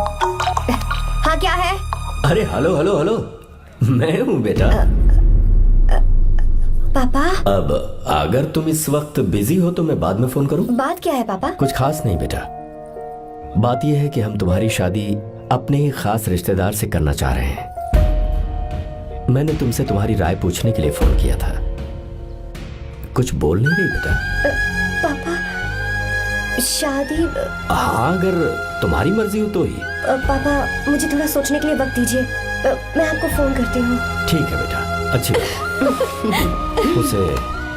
हाँ क्या है? अरे हेलो हेलो हेलो, मैं हूँ बेटा। पापा। अब अगर तुम इस वक्त बिजी हो तो मैं बाद में फोन करूँ? बात क्या है पापा? कुछ खास नहीं बेटा, बात यह है कि हम तुम्हारी शादी अपने ही खास रिश्तेदार से करना चाह रहे हैं। मैंने तुमसे तुम्हारी राय पूछने के लिए फोन किया था। कुछ बोल नहीं रही बेटा? पापा शादी। हाँ अगर तुम्हारी मर्जी हो तो ही। पापा मुझे थोड़ा सोचने के लिए वक्त दीजिए, मैं आपको फोन करती हूँ। ठीक है बेटा, अच्छी बात। उसे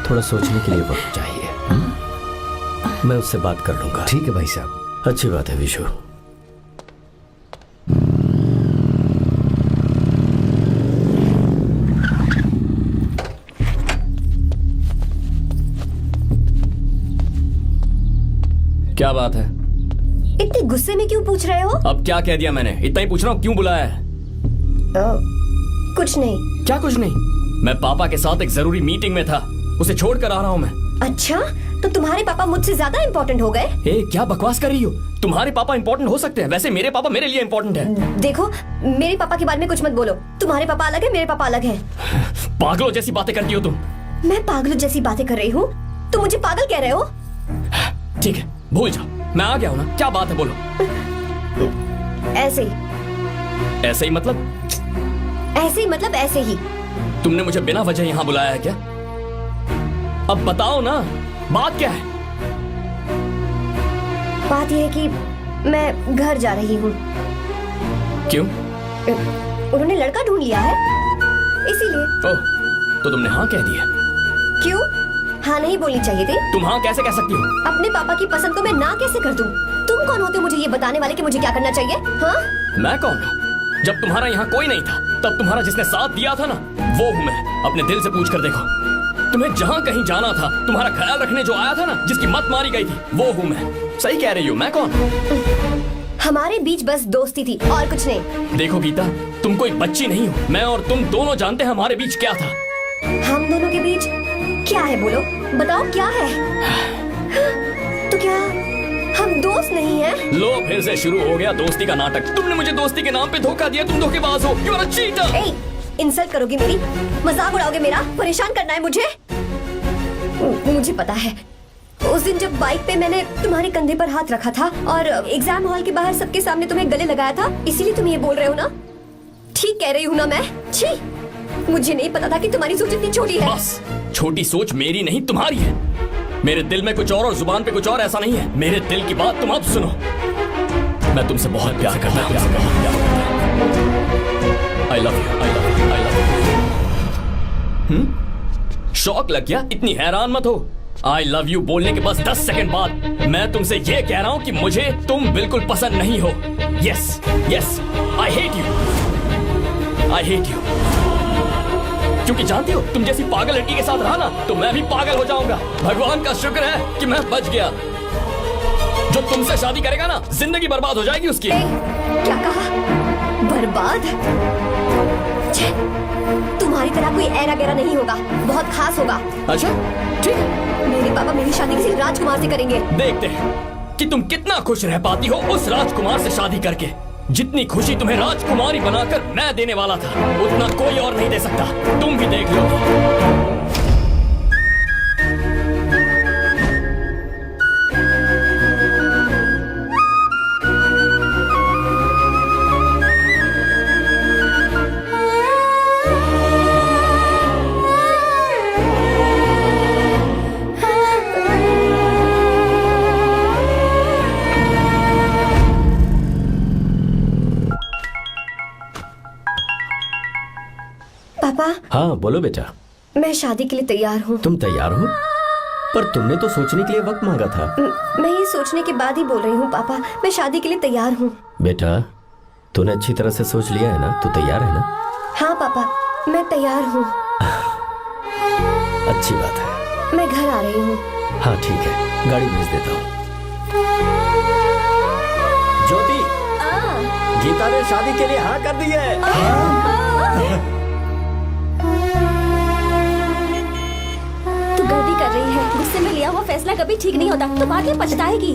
थोड़ा सोचने के लिए वक्त चाहिए। मैं उससे बात कर लूंगा। ठीक है भाई साहब, अच्छी बात है विशु। क्या बात है? इतने गुस्से में क्यों पूछ रहे हो? अब क्या कह दिया मैंने? इतना ही पूछ रहा हूँ, क्यों बुलाया है? कुछ नहीं। क्या कुछ नहीं? मैं पापा के साथ एक जरूरी मीटिंग में था, उसे छोड़कर आ रहा हूँ मैं। अच्छा, तो तुम्हारे पापा मुझसे ज्यादा इम्पोर्टेंट हो गए? क्या बकवास कर रही हो? तुम्हारे पापा इम्पोर्टेंट हो सकते हैं, वैसे मेरे पापा मेरे लिए इम्पोर्टेंट है। देखो, मेरे पापा के बारे में कुछ मत बोलो। तुम्हारे पापा अलग है, मेरे पापा अलग है। पागलों जैसी बातें करती हो तुम। मैं पागलों जैसी बातें कर रही हूँ? तुम मुझे पागल कह रहे हो? ठीक है, भूल जाओ, मैं आ गया हूँ ना। क्या बात है, बोलो। ऐसे ही। ऐसे ही मतलब? ऐसे ही मतलब ऐसे ही। तुमने मुझे बिना वजह यहाँ बुलाया है क्या? अब बताओ ना, बात क्या है? बात यह है कि मैं घर जा रही हूँ। क्यों? उन्होंने लड़का ढूंढ लिया है, इसीलिए। ओह, तो तुमने हाँ कह दिया? क्यों? हाँ नहीं बोलनी चाहिए थी? तुम हाँ कैसे कह सकती हो? अपने पापा की पसंद को मैं ना कैसे कर दूं? तुम कौन होते हो मुझे ये बताने वाले कि मुझे क्या करना चाहिए? हाँ? मैं कौन हूँ? जब तुम्हारा यहाँ कोई नहीं था तब तुम्हारा जिसने साथ दिया था ना, वो हूँ मैं। अपने दिल से पूछ कर देखो, तुम्हें जहाँ कहीं जाना था, तुम्हारा ख्याल रखने जो आया था ना, जिसकी मत मारी गई थी, वो हूँ मैं। सही कह रही हो, मैं कौन? हमारे बीच बस दोस्ती थी और कुछ नहीं। देखो गीता, तुम कोई बच्ची नहीं हो। मैं और तुम दोनों जानते हैं हमारे बीच क्या था। हम दोनों के बीच क्या है? बोलो, बताओ क्या है? तो क्या हम दोस्त नहीं हैं? लो फिर से शुरू हो गया दोस्ती का नाटक। तुमने मुझे दोस्ती के नाम पे धोखा दिया। तुम धोखेबाज हो। You are a cheater. ए, इंसल्ट करोगे मेरी? मजाक उड़ाओगे मेरा? परेशान करना है मुझे? मुझे पता है, उस दिन जब बाइक पे मैंने तुम्हारे कंधे पर हाथ रखा था और एग्जाम हॉल के बाहर सबके सामने तुम्हें गले लगाया था, इसीलिए तुम ये बोल रहे हो ना? ठीक कह रही हूँ ना मैं? छी, मुझे नहीं पता था कि तुम्हारी सोच इतनी छोटी है। बस, छोटी सोच मेरी नहीं तुम्हारी है। मेरे दिल में कुछ और जुबान पे कुछ और, ऐसा नहीं है। मेरे दिल की बात तुम अब सुनो। मैं तुमसे बहुत प्यार करता हूँ। I love you, I love you, I love you. शौक लग गया? इतनी हैरान मत हो। आई लव यू बोलने के बस 10 सेकंड बाद मैं तुमसे ये कह रहा हूँ कि मुझे तुम बिल्कुल पसंद नहीं हो। Yes yes, I hate you, I hate you. क्योंकि जानती हो, तुम जैसी पागल लड़की के साथ रहा ना, तो मैं भी पागल हो जाऊंगा। भगवान का शुक्र है कि मैं बच गया। जो तुमसे शादी करेगा ना, जिंदगी बर्बाद हो जाएगी उसकी। क्या कहा? बर्बाद? तुम्हारी तरह कोई ऐरा गैरा नहीं होगा, बहुत खास होगा। अच्छा ठीक है, मेरे पापा मेरी शादी किसी राजकुमार से करेंगे। देखते हैं कि तुम कितना खुश रह पाती हो उस राजकुमार से शादी करके। जितनी खुशी तुम्हें राजकुमारी बनाकर मैं देने वाला था, उतना कोई और नहीं दे सकता। तुम भी देख लो। पापा, हाँ बोलो बेटा। मैं शादी के लिए तैयार हूँ। तुम तैयार हो? पर तुमने तो सोचने के लिए वक्त मांगा था। मैं ये सोचने के बाद ही बोल रही हूँ पापा, मैं शादी के लिए तैयार हूँ। बेटा, तूने अच्छी तरह से सोच लिया है ना? तू तैयार है ना? हाँ पापा, मैं तैयार हूँ। अच्छी बात है। मैं घर आ रही हूँ। हाँ ठीक है, गाड़ी भेज देता हूँ। ज्योति, गीता ने शादी के लिए हाँ कर दी है। तू गलती कर रही है। गुस्से में लिया हुआ फैसला कभी ठीक नहीं होता। तू बाद में पछताएगी।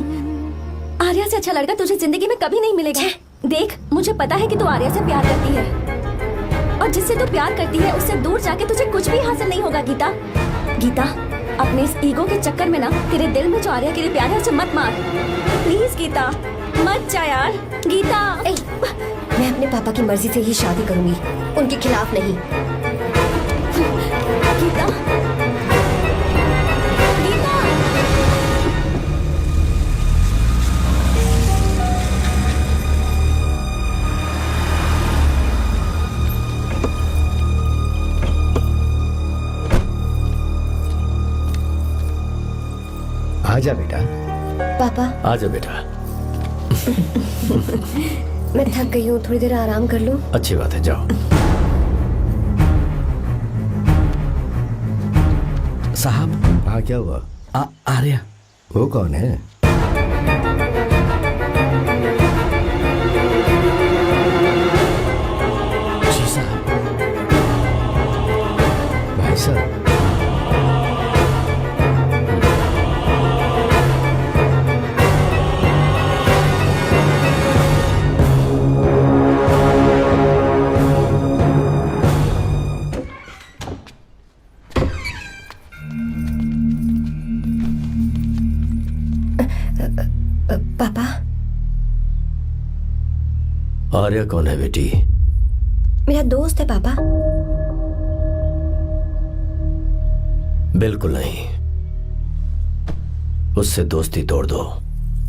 आर्या से अच्छा लड़का तुझे जिंदगी में कभी नहीं मिलेगा। देख, मुझे पता है कि तू आर्या से प्यार करती है, और जिससे तू प्यार करती है उससे दूर जाके तुझे कुछ भी हासिल नहीं होगा। गीता, गीता, अपने इस ईगो के चक्कर में ना तेरे दिल में जो आर्या के लिए प्यार है उसे मत मार। प्लीज गीता, मत जा यार। गीता, मैं अपने पापा की मर्जी से ही शादी करूंगी, उनके खिलाफ नहीं। गीता, गीता। आजा बेटा। पापा, आजा बेटा। मैं थक गई हूँ, थोड़ी देर आराम कर लूँ। अच्छी बात है, जाओ। साहब। हाँ क्या हुआ? आर्या। वो कौन है? जी साहब। भाई साहब, पापा, आर्या कौन है बेटी? मेरा दोस्त है पापा। बिल्कुल नहीं, उससे दोस्ती तोड़ दो।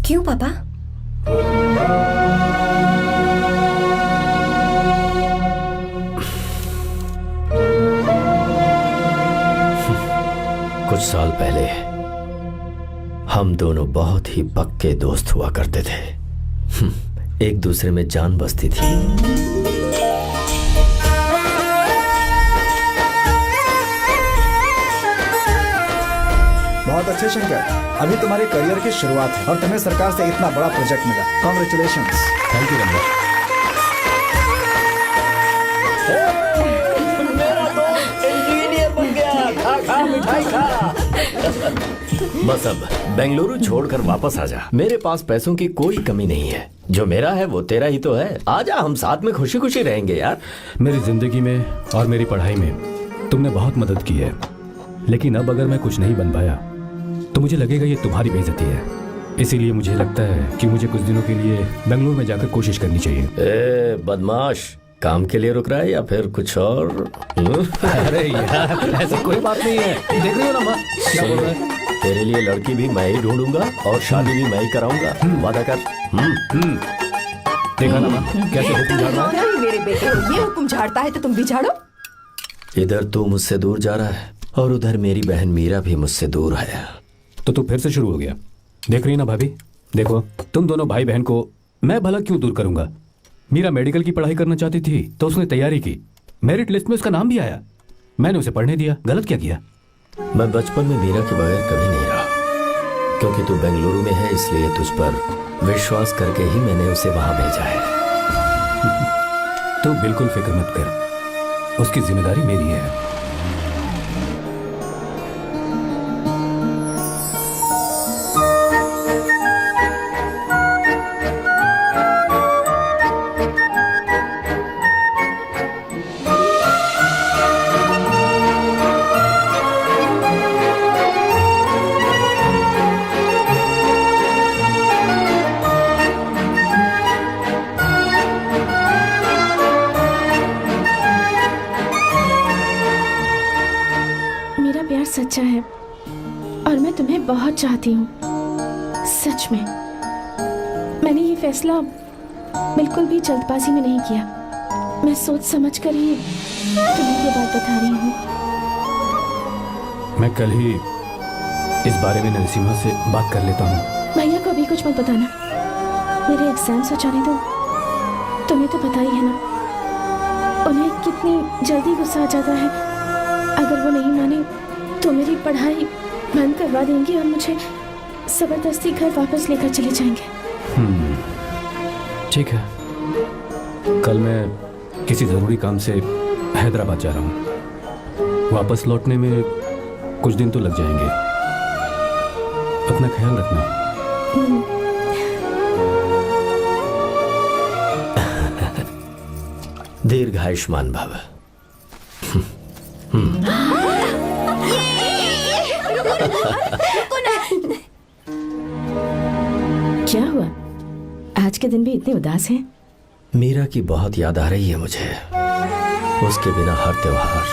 क्यों पापा? कुछ साल पहले हम दोनों बहुत ही पक्के दोस्त हुआ करते थे। एक दूसरे में जान बसती थी। बहुत अच्छे शंकर, अभी तुम्हारे करियर की शुरुआत है और तुम्हें सरकार से इतना बड़ा प्रोजेक्ट मिला। कॉन्ग्रेचुलेशंस। Thank you Ramesh. मेरा दोस्त इंजीनियर बन गया। खा खा मिठाई खा। बस अब बेंगलुरु छोड़कर वापस आ जा। मेरे पास पैसों की कोई कमी नहीं है। जो मेरा है वो तेरा ही तो है। आजा, हम साथ में खुशी खुशी रहेंगे यार। मेरी जिंदगी में और मेरी पढ़ाई में तुमने बहुत मदद की है, लेकिन अब अगर मैं कुछ नहीं बन पाया तो मुझे लगेगा ये तुम्हारी बेइज्जती है। इसीलिए मुझे लगता है कि मुझे कुछ दिनों के लिए बेंगलुरु में जाकर कोशिश करनी चाहिए। ए बदमाश, काम के लिए रुक रहा है या फिर कुछ और? अरे यार, ऐसी कोई बात नहीं है। देख रही हो ना माँ, क्या बोल रहा है? तेरे लिए लड़की भी मैं ही ढूंढूंगा और शादी भी मैं ही कराऊंगा। वादा कर। देखा ना माँ, कैसे हुक्म झाड़ रहा है? मेरे बेटे, ये हुक्म झाड़ता है तो तुम भी झाड़ो। इधर तू मुझसे दूर जा रहा है और उधर मेरी बहन मीरा भी मुझसे दूर है। तो तू फिर से शुरू हो गया। देख रही ना भाभी, देखो तुम दोनों भाई बहन को मैं भला क्यों दूर करूंगा। मीरा मेडिकल की पढ़ाई करना चाहती थी तो उसने तैयारी की, मेरिट लिस्ट में उसका नाम भी आया, मैंने उसे पढ़ने दिया। गलत क्या किया? मैं बचपन में मीरा के बगैर कभी नहीं रहा, क्योंकि तू बेंगलुरु में है इसलिए तुझ पर विश्वास करके ही मैंने उसे वहां भेजा है। तू बिल्कुल फिक्र मत कर, उसकी जिम्मेदारी मेरी है। सच्चा है और मैं तुम्हें बहुत चाहती हूँ, सच में। मैंने ये फैसला बिल्कुल भी जल्दबाजी में नहीं किया। मैं सोच समझ कर ही तुम्हें ये बात बता रही हूँ। मैं कल ही इस बारे में नरसिम्हा से बात कर लेता हूँ। भैया को अभी कुछ मत बताना, मेरे एग्जाम्स हो जाने दो। तुम्हें तो पता ही है ना उन्हें कितनी जल्दी गुस्सा आ जाता है। अगर वो नहीं माने तो मेरी पढ़ाई बंद करवा देंगे और मुझे जबरदस्ती घर वापस लेकर चले जाएंगे। ठीक है, कल मैं किसी जरूरी काम से हैदराबाद जा रहा हूँ। वापस लौटने में कुछ दिन तो लग जाएंगे। अपना ख्याल रखना। दीर्घायुष्मान भव। क्या हुआ, आज के दिन भी इतने उदास हैं? मीरा की बहुत याद आ रही है मुझे। उसके बिना हर त्योहार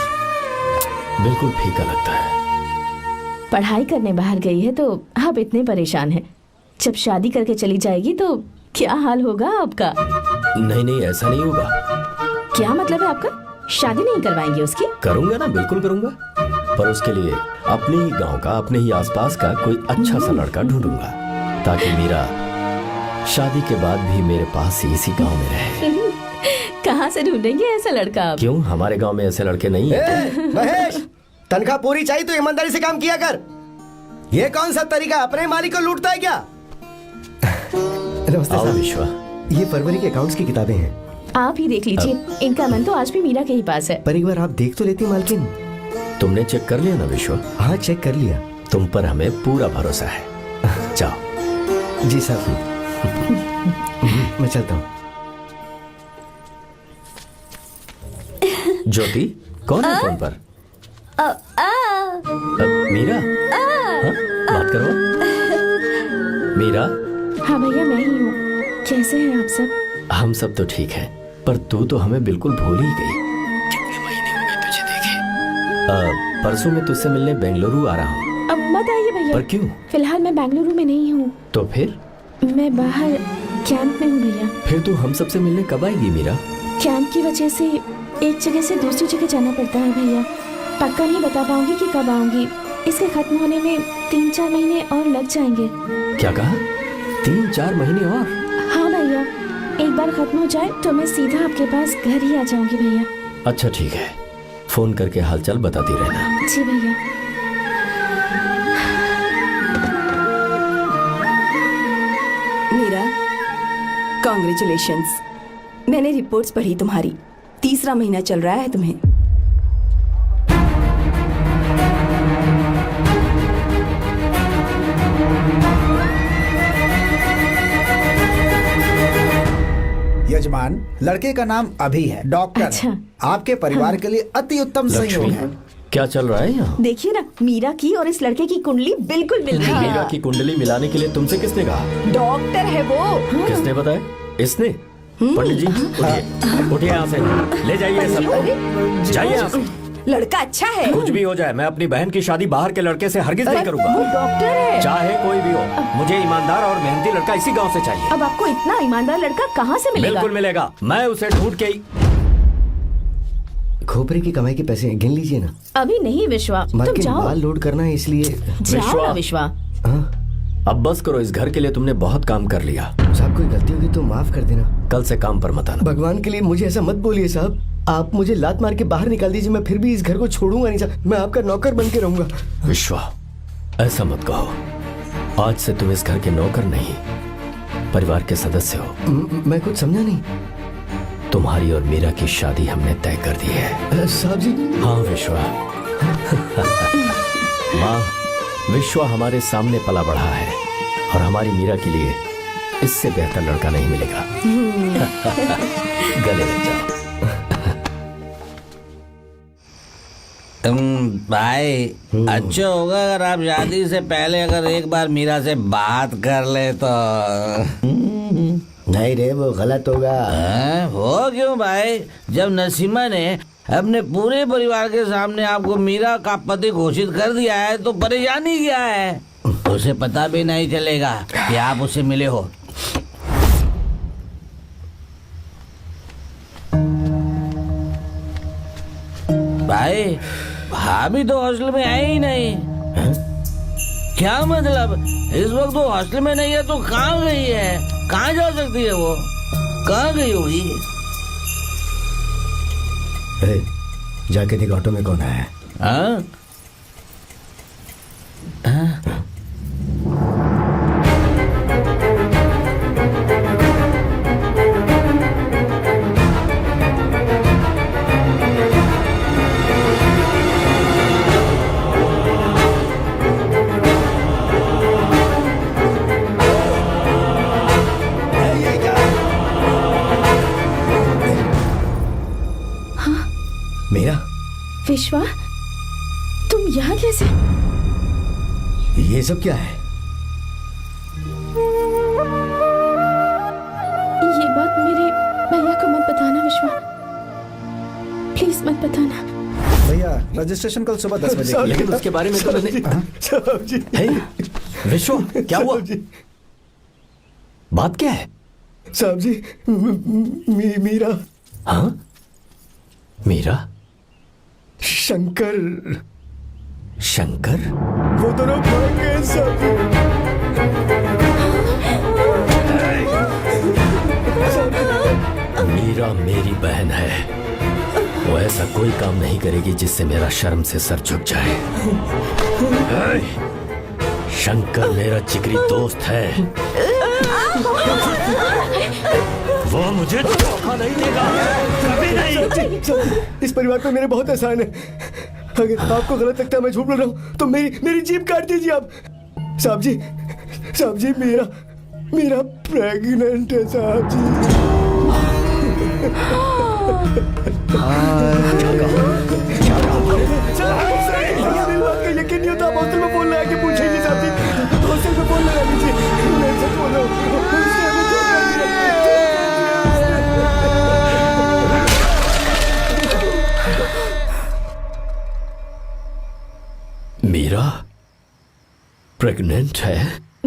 बिल्कुल फीका लगता है। पढ़ाई करने बाहर गई है तो आप इतने परेशान हैं। जब शादी करके चली जाएगी तो क्या हाल होगा आपका? नहीं नहीं, ऐसा नहीं होगा। क्या मतलब है आपका? शादी नहीं करवाएंगे उसकी? करूंगा ना, बिल्कुल करूंगा, पर उसके लिए अपने ही गांव का, अपने ही आसपास का कोई अच्छा सा लड़का ढूंढूंगा ताकि मीरा शादी के बाद भी मेरे पास ही इसी गांव में रहे। कहाँ से ढूंढेंगे ऐसा लड़का आप? क्यों, हमारे गांव में ऐसे लड़के नहीं हैं? महेश, तनख्वाह पूरी चाहिए तो ईमानदारी से काम किया कर। ये कौन सा तरीका, अपने मालिक को लूटता है क्या? आओ विश्वा, ये फरवरी के अकाउंट्स की किताबें हैं। आप ही देख लीजिए, इनका मन तो आज भी मीरा के ही पास है। पर एक बार आप देख तो लेती मालकिन। तुमने चेक कर लिया ना विश्वा? हाँ, चेक कर लिया। तुम पर हमें पूरा भरोसा है। जाओ। जी साहब। मैं चलता हूँ। ज्योति, कौन है फोन पर? मीरा? हाँ? बात करो। मीरा? हाँ भैया, मैं ही हूँ। कैसे हैं आप सब? हम सब तो ठीक है, पर तू तो हमें बिल्कुल भूल ही गई। कितने महीने हो गए तुझे देखे। परसों मैं तुझसे मिलने बेंगलुरु आ रहा हूँ। अब मत आइए भैया। पर क्यों? फिलहाल मैं बेंगलुरु में नहीं हूँ। तो फिर? मैं बाहर कैंप में हूँ भैया। फिर तू हम सबसे मिलने कब आएगी मीरा? कैंप की वजह से एक जगह से दूसरी जगह जाना पड़ता है भैया। पक्का नहीं बता पाऊंगी कि कब आऊंगी, इसके खत्म होने में 3-4 महीने और लग जाएंगे। क्या कहा? 3-4 महीने और? हाँ भैया, एक बार खत्म हो जाए तो मैं सीधा आपके पास घर ही आ जाऊंगी भैया। अच्छा ठीक है, फोन करके हालचाल बताती रहना। जी भैया। मीरा, कॉन्ग्रेचुलेशंस। मैंने रिपोर्ट्स पढ़ी तुम्हारी, 3रा महीना चल रहा है तुम्हें। यजमान, लड़के का नाम अभी है, डॉक्टर। अच्छा। आपके परिवार के लिए अति उत्तम संयोग है। क्या चल रहा है यहाँ? देखिए ना, मीरा की और इस लड़के की कुंडली बिल्कुल मिल रही है। मीरा की कुंडली मिलाने के लिए तुमसे किसने कहा? डॉक्टर है वो। किसने बताया? इसने? पंडित जी उठिए, उठिए यहाँ से, ले जाइए सबको, जाइए यहाँ से। लड़का अच्छा है। कुछ भी हो जाए, मैं अपनी बहन की शादी बाहर के लड़के से हरगिज नहीं वो करूंगा। डॉक्टर है। चाहे कोई भी हो, मुझे ईमानदार और मेहनती लड़का इसी गांव से चाहिए। अब आपको इतना ईमानदार लड़का कहाँ से मिलेगा? बिल्कुल मिलेगा, मैं उसे ढूंढ के ही। खोपरे की कमाई के पैसे गिन लीजिए ना। अभी नहीं विश्वा, तुम मालकिन, जाओ। माल लोड करना है इसलिए। जाओ ना विश्वा। हाँ? अब बस करो, इस घर के लिए तुमने बहुत काम कर लिया। साहब कोई गलती होगी तो माफ कर देना। कल से काम पर मत आना। भगवान के लिए मुझे ऐसा मत बोलिए साहब। आप मुझे लात मार के बाहर निकाल दीजिए, मैं फिर भी इस घर को छोड़ूंगा नहीं साहब। मैं आपका नौकर बन के रहूंगा। विश्वा, ऐसा मत कहो। आज से तुम इस घर के नौकर नहीं, परिवार के सदस्य हो। मैं कुछ समझा नहीं। तुम्हारी और मीरा की शादी हमने तय कर दी है। साहब जी। हाँ विश्वा। माँ, विश्वा हमारे सामने पला बढ़ा है और हमारी मीरा के लिए इससे बेहतर लड़का नहीं मिलेगा। गले लग जाओ। भाई, अच्छा होगा अगर आप शादी से पहले अगर एक बार मीरा से बात कर ले तो। नहीं रे, वो गलत होगा। हो क्यों भाई? जब नसीमा ने अपने पूरे परिवार के सामने आपको मीरा का पति घोषित कर दिया है तो परेशानी क्या है? उसे पता भी नहीं चलेगा कि आप उससे मिले हो। भाई, भाभी तो हॉस्टल में है ही नहीं। क्या मतलब? इस वक्त वो हॉस्टल में नहीं है तो कहाँ गई है? कहाँ जा सकती है वो? कहाँ गई होगी? जाके देख ऑटो में कौन आया है। हाँ? मेरा विश्वा, तुम यहाँ कैसे? ये सब क्या है? ये बात मेरे भैया को मत बताना विश्वा, प्लीज मत बताना। भैया, रजिस्ट्रेशन कल सुबह 10 बजे। लेकिन उसके बारे में तो मैंने। साहब जी। हे, विश्वा, क्या हुआ? बात क्या है? साहब जी, मीरा। हाँ? मीरा? शंकर। शंकर? वो दोनों भाग गए साहब जी। मीरा मेरी बहन है, वो ऐसा कोई काम नहीं करेगी जिससे मेरा शर्म से सर झुक जाए। शंकर मेरा जिगरी दोस्त है, वो मुझे धोखा नहीं देगा, कभी नहीं। इस परिवार पे मेरे बहुत एहसान है। अगर आपको गलत लगता है मैं झूठ बोल रहा हूँ तो मेरी जीभ काट दीजिए आप। साहब जी, मेरा प्रेग्नेंट है साहब जी। मेरी बात का यकीन नहीं होता। आप हॉस्टल में फोन लगा के पूछेंगे साहब जी। हॉस्टल में फोन लगा लीजिए, मैं सच बोल रहा हूँ। मीरा प्रेग्नेंट है?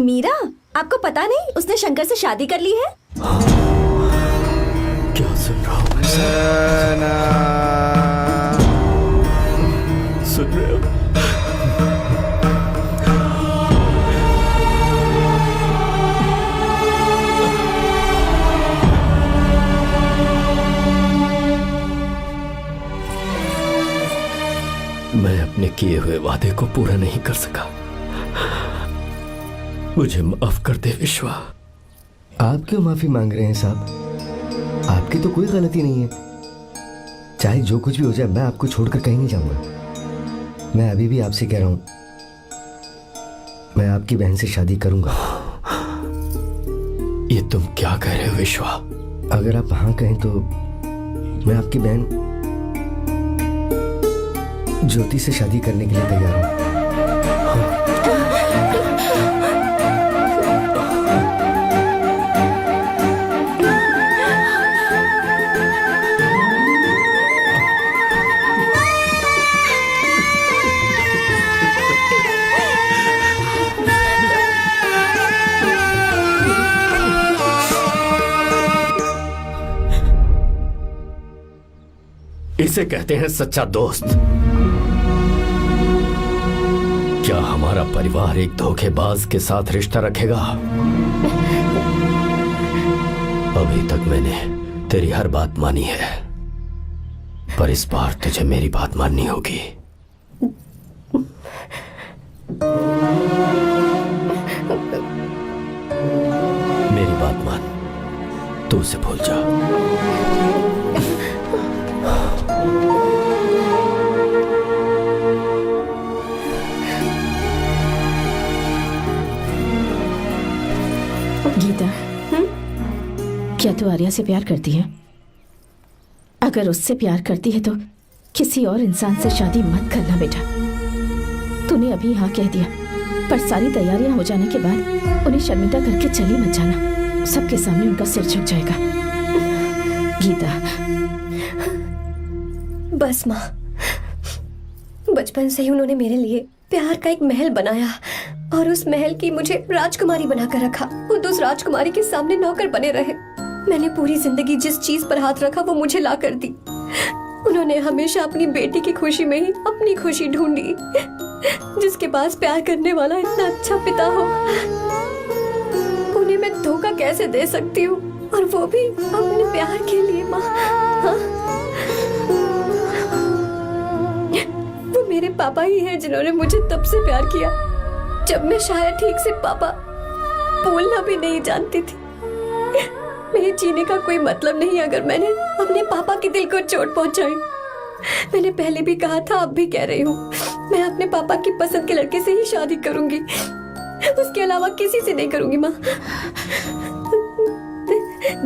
मीरा, आपको पता नहीं उसने शंकर से शादी कर ली है? क्या सुन रहा हूँ मैं? सुन रहे हो? किए हुए वादे को पूरा नहीं कर सका। मुझे माफ कर दे विश्वा। आप क्यों माफी मांग रहे हैं साहब? आपकी तो कोई गलती नहीं है। चाहे जो कुछ भी हो जाए, मैं आपको छोड़कर कहीं नहीं जाऊंगा। मैं अभी भी आपसे कह रहा हूं, मैं आपकी बहन से शादी करूंगा। ये तुम क्या कह रहे हो विश्वा? अगर आप हाँ कहें तो मैं आपकी बहन ज्योति से शादी करने के लिए तैयार हूं। इसे कहते हैं सच्चा दोस्त। क्या हमारा परिवार एक धोखेबाज के साथ रिश्ता रखेगा? अभी तक मैंने तेरी हर बात मानी है, पर इस बार तुझे मेरी बात माननी होगी। मेरी बात मान, तू उसे भूल जा। गीता, क्या तू आर्या से प्यार करती है? अगर उससे प्यार करती है तो किसी और इंसान से शादी मत करना बेटा। तूने अभी हाँ कह दिया, पर सारी तैयारियां हो जाने के बाद उन्हें शर्मिंदा करके चली मत जाना। सबके सामने उनका सिर झुक जाएगा। गीता, बस माँ, बचपन से ही उन्होंने मेरे लिए प्यार का एक महल बनाया और उस महल की मुझे राजकुमारी बनाकर रखा। खुद उस राजकुमारी के सामने नौकर बने रहे। मैंने पूरी जिंदगी जिस चीज पर हाथ रखा वो मुझे ला कर दी। उन्होंने हमेशा अपनी बेटी की खुशी में ही अपनी खुशी ढूंढी। जिसके पास प्यार करने वाला इतना अच्छा पिता हो, उन्हें मैं धोखा कैसे दे सकती हूँ, और वो भी अपने प्यार के लिए। माँ, हाँ? वो मेरे पापा ही हैं जिन्होंने मुझे तब से प्यार किया जब मैं शायद ठीक से पापा बोलना भी नहीं जानती थी। मेरे जीने का कोई मतलब नहीं अगर मैंने अपने पापा के दिल को चोट पहुंचाई। मैंने पहले भी कहा था, अब भी कह रही हूँ, मैं अपने पापा की पसंद के लड़के से ही शादी करूंगी, उसके अलावा किसी से नहीं करूंगी। माँ,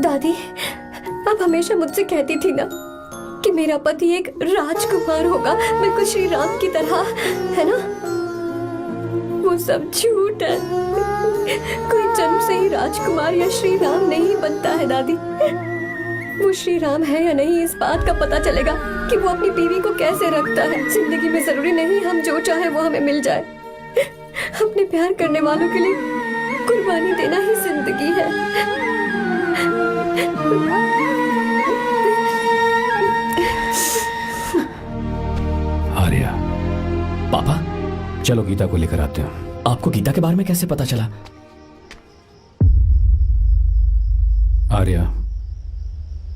दादी आप हमेशा मुझसे कहती थी ना कि मेरा पति एक राजकुमार होगा, बिल्कुल श्री राम की तरह, है ना? वो सब झूठ है। कोई जन्म से ही राजकुमार या श्री राम नहीं बनता है दादी। वो श्री राम है या नहीं, इस बात का पता चलेगा कि वो अपनी बीवी को कैसे रखता है। जिंदगी में जरूरी नहीं हम जो चाहे वो हमें मिल जाए। अपने प्यार करने वालों के लिए कुर्बानी देना ही जिंदगी है। आर्या, पापा, चलो गीता को लेकर आते हैं। आपको गीता के बारे में कैसे पता चला? आर्या,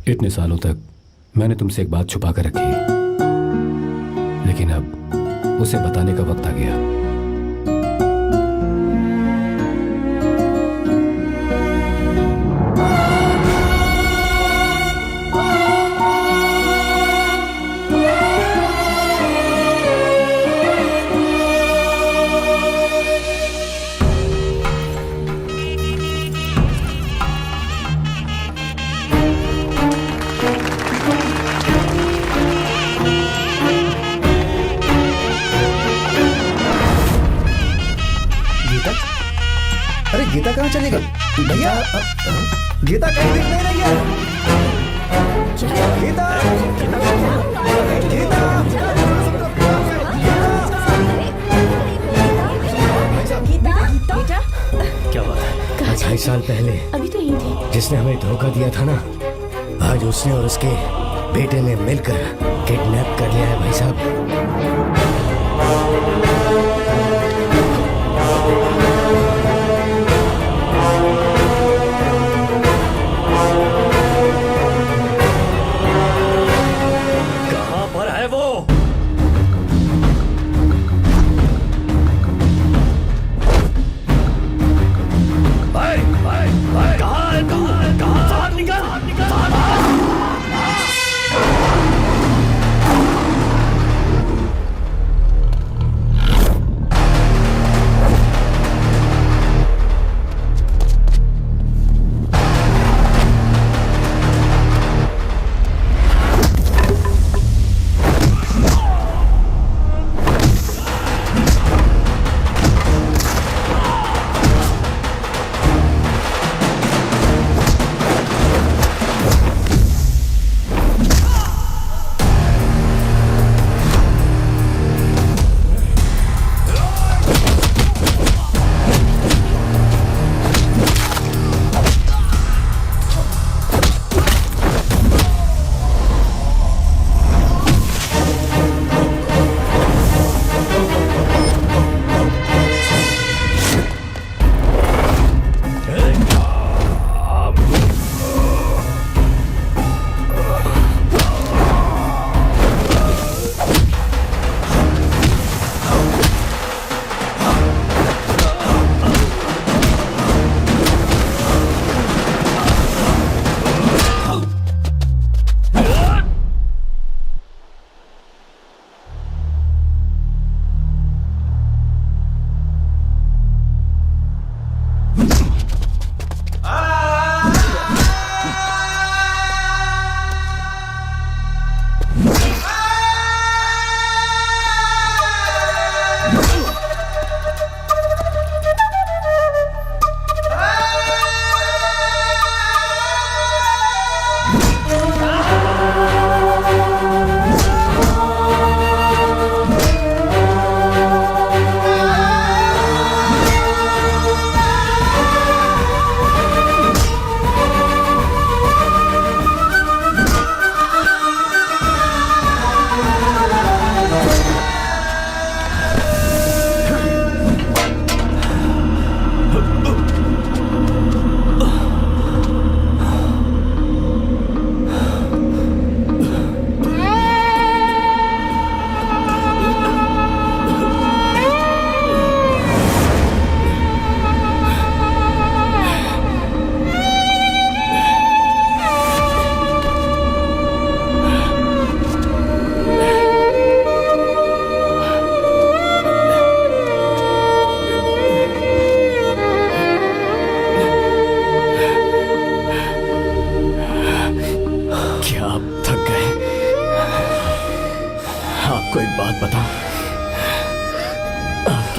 इतने सालों तक मैंने तुमसे एक बात छुपा कर रखी, लेकिन अब उसे बताने का वक्त आ गया। गीता कहाँ चली गई? भैया, गीता कहीं दिख नहीं रही है। गीता, गीता, क्या बात है? 2.5 साल पहले अभी तो यही थी। जिसने हमें धोखा दिया था ना, आज उसने और उसके बेटे ने मिलकर किडनैप कर लिया है भाई साहब।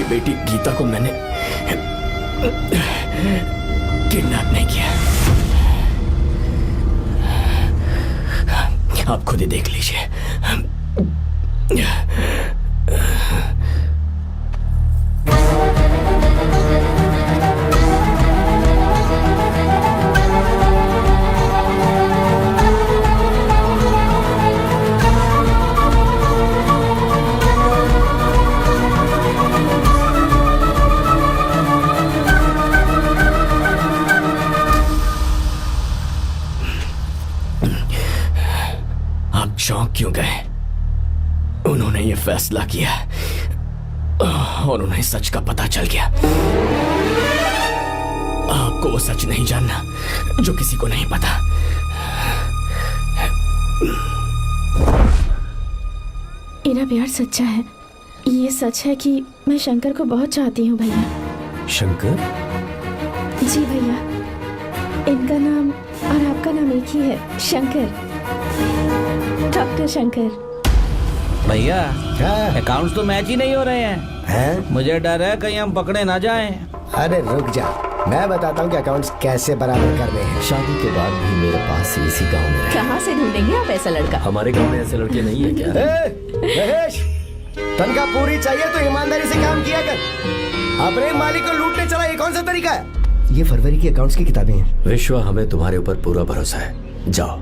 बेटी गीता को मैंने किडनैप नहीं किया। आप खुद ही देख लीजिए। चौंक क्यों गए? उन्होंने ये फैसला किया और उन्हें सच का पता चल गया। आपको वो सच नहीं जानना जो किसी को नहीं पता। मेरा प्यार सच्चा है। ये सच है कि मैं शंकर को बहुत चाहती हूँ भैया। शंकर? जी भैया, इनका नाम और आपका नाम एक ही है, शंकर, डॉक्टर शंकर। भैया अकाउंट्स तो मैच ही नहीं हो रहे हैं। मुझे डर है कहीं हम पकड़े ना जाएं। अरे रुक जा, मैं बताता हूँ कि अकाउंट्स कैसे बराबर करने हैं। शादी के बाद भी मेरे पास इसी गांव में कहाँ से ढूंढेंगे आप ऐसा लड़का? हमारे गांव में ऐसे लड़के नहीं है क्या? महेश, तनख्वाह पूरी चाहिए तो ईमानदारी से काम किया कर। अपने मालिक को लूटने चला, ये कौन सा तरीका है? ये फरवरी की अकाउंट्स की किताबें हैं। विश्वा, हमें तुम्हारे ऊपर पूरा भरोसा है। जाओ।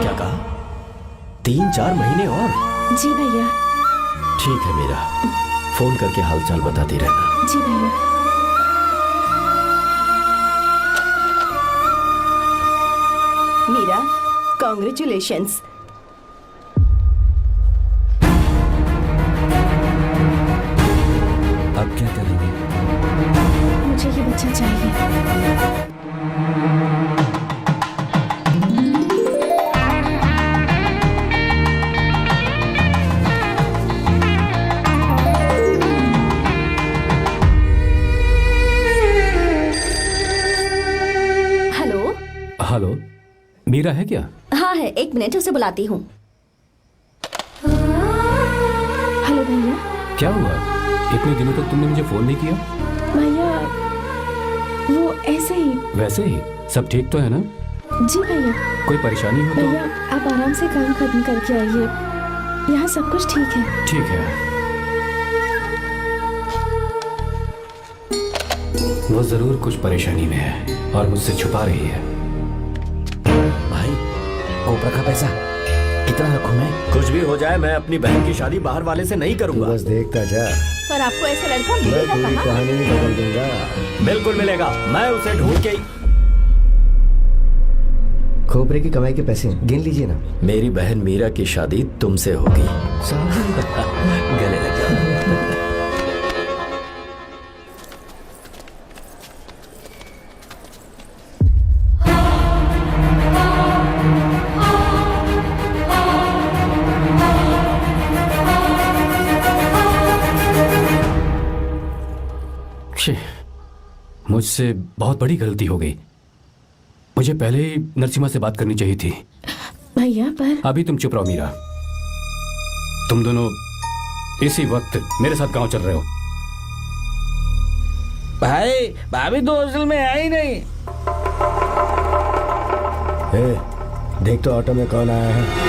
क्या कहा? 3-4 महीने और? जी भैया। ठीक है मीरा, फोन करके हालचाल बताती रहना। जी भैया। मीरा, कॉन्ग्रेचुलेशंस। अब क्या करेंगे? मुझे ये बच्चा चाहिए। हेलो, मीरा है क्या? हाँ है, 1 मिनट उसे बुलाती हूँ। हेलो भैया। क्या हुआ? इतने दिनों तक तुमने मुझे फोन नहीं किया? भैया वो ऐसे ही। वैसे ही? सब ठीक तो है ना? जी भैया। कोई परेशानी हो तो? भैया आप आराम से काम खत्म करके आइए, यहाँ सब कुछ ठीक है। ठीक है। वो जरूर कुछ परेशानी में है और मुझसे छुपा रही है। भाई, कोपरा का पैसा कितना रखूं मैं? कुछ भी हो जाए, मैं अपनी बहन की शादी बाहर वाले से नहीं करूंगा। बस देखता जा। पर आपको ऐसा लड़का मैं मिलेगा पूरी कहाँ? कहानी नहीं बदल दूंगा। बिल्कुल मिलेगा, मैं उसे ढूंढ के। खोपरे की कमाई के पैसे गिन लीजिए ना। मेरी बहन मीरा की शादी तुमसे होगी। गले लग जाओ। मुझसे बहुत बड़ी गलती हो गई। मुझे पहले ही नरसिम्हा से बात करनी चाहिए थी। भैया पर अभी तुम चुप रहो मीरा। तुम दोनों इसी वक्त मेरे साथ गांव चल रहे हो। भाई, भाभी तो हॉस्टल में है ही नहीं। देख तो ऑटो में कौन आया है।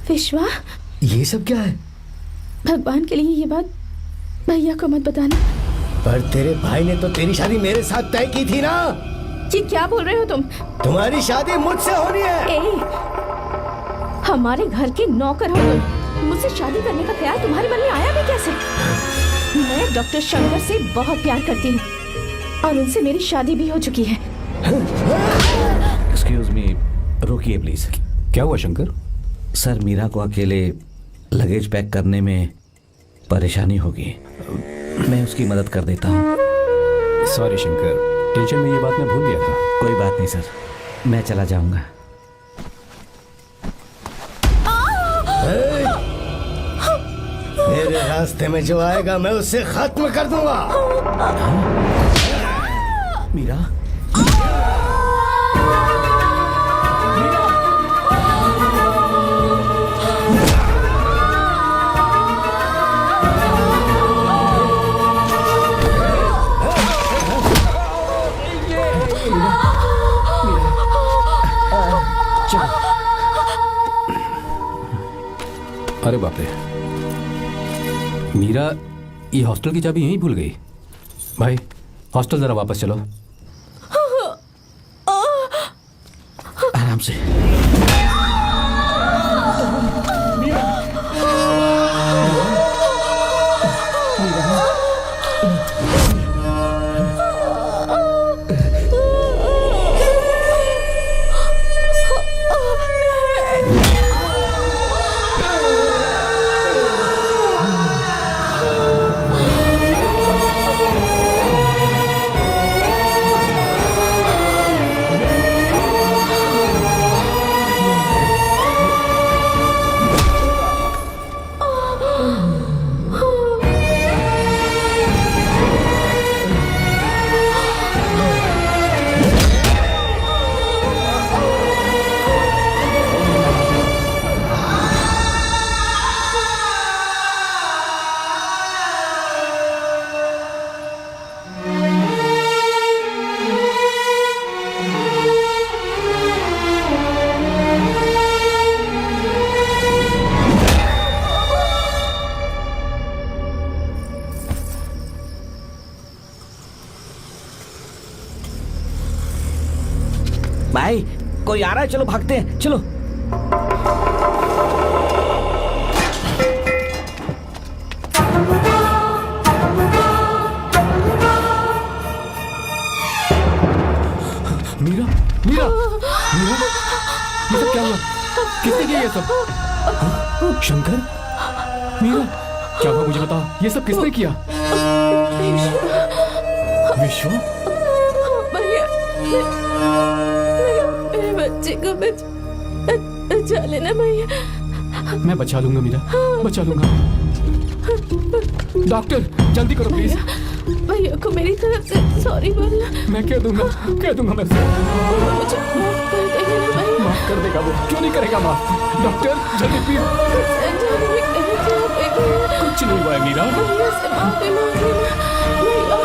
विश्वा, ये सब क्या है? भगवान के लिए ये बात भैया को मत बताना। पर तेरे भाई ने तो तेरी शादी मेरे साथ तय की थी ना। ये क्या बोल रहे हो तुम? तुम्हारी शादी मुझसे होनी है। हमारे घर के नौकर हो तुम, मुझसे शादी करने का ख्याल तुम्हारे मन में आया भी कैसे? मैं डॉक्टर शंकर से बहुत प्यार करती हूँ और उनसे मेरी शादी भी हो चुकी है। एक्सक्यूज मी, रुकिए प्लीज। क्या हुआ शंकर? सर, मीरा को अकेले लगेज पैक करने में परेशानी होगी, मैं उसकी मदद कर देता हूँ। सॉरी शंकर, टेंशन में ये बात मैं भूल गया था। कोई बात नहीं सर, मैं चला जाऊंगा। मेरे रास्ते में जो आएगा मैं उसे खत्म कर दूंगा। मीरा, अरे बाप रे, मीरा ये हॉस्टल की चाबी यहीं भूल गई। भाई हॉस्टल जरा वापस चलो। आराम से। भाई कोई आ रहा है, चलो भागते हैं, चलो। मीरा, मीरा, मीरा, ये सब क्या हुआ? किसने किया ये सब? हाँ? शंकर, मीरा, क्या हुआ मुझे बता, ये सब किसने किया? विश्व, मेरे बच्चे को बचा लेना भैया। मैं बचा लूंगा मीरा, बचा लूंगा। डॉक्टर जल्दी करो प्लीज। भैया को मेरी तरफ से सॉरी बोलना। मैं कह दूंगा मैं मुझे माफ कर देगा ना भैया? माफ कर देगा वो, क्यों नहीं करेगा माफ? डॉक्टर जल्दी प्लीज। कुछ नहीं हुआ है मीरा। भैया से माफी मांग लेना भैया।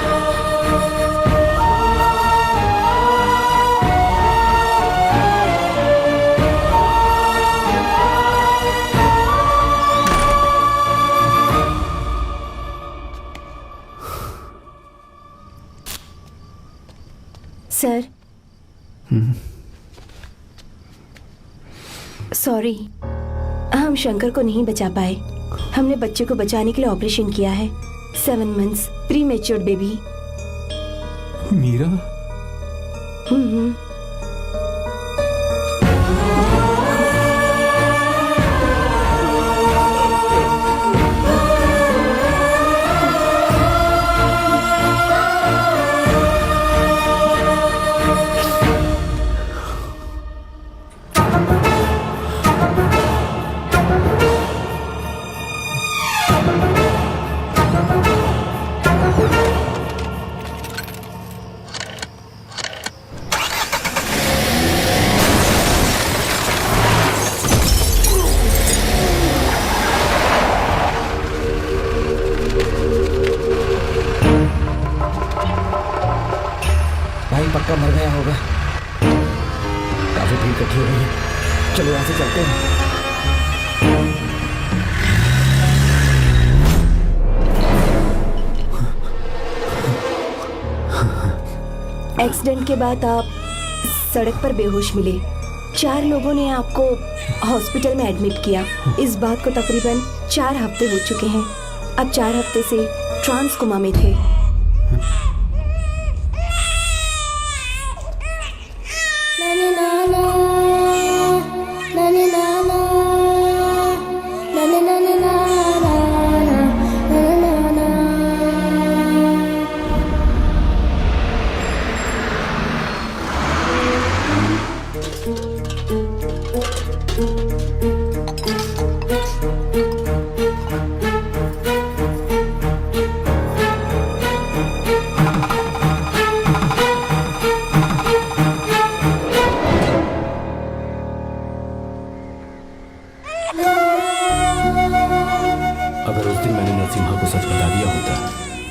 सर, सॉरी, हम शंकर को नहीं बचा पाए। हमने बच्चे को बचाने के लिए ऑपरेशन किया है। 7 months pre matured baby. Meera, पक्का मर गया होगा। काफी भीड़ इकट्ठी हो गई है, चलो यहाँ से चलते हैं। एक्सीडेंट के बाद आप सड़क पर बेहोश मिले। 4 लोगों ने आपको हॉस्पिटल में एडमिट किया। इस बात को तकरीबन 4 हफ्ते हो चुके हैं। अब 4 हफ्ते से ट्रांस कोमा में थे। उस दिन मैंने नरसिम्हा को सच बता दिया होता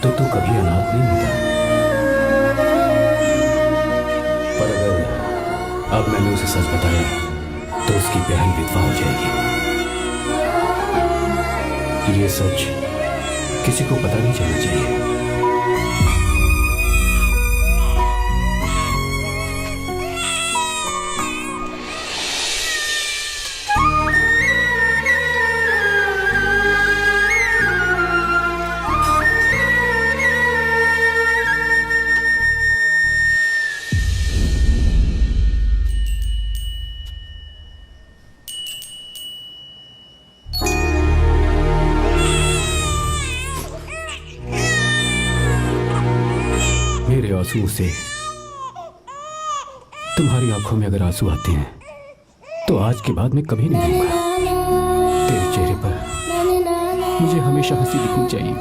तो तू कभी अनाथ नहीं होता। पर अगर अब मैंने उसे सच बताया तो उसकी बहन विधवा हो जाएगी। ये सच किसी को पता नहीं चलना चाहिए। मेरे आंसुओं से तुम्हारी आंखों में अगर आंसू आते हैं तो आज के बाद मैं कभी नहीं दूंगा। तेरे चेहरे पर मुझे हमेशा हंसी दिखनी चाहिए।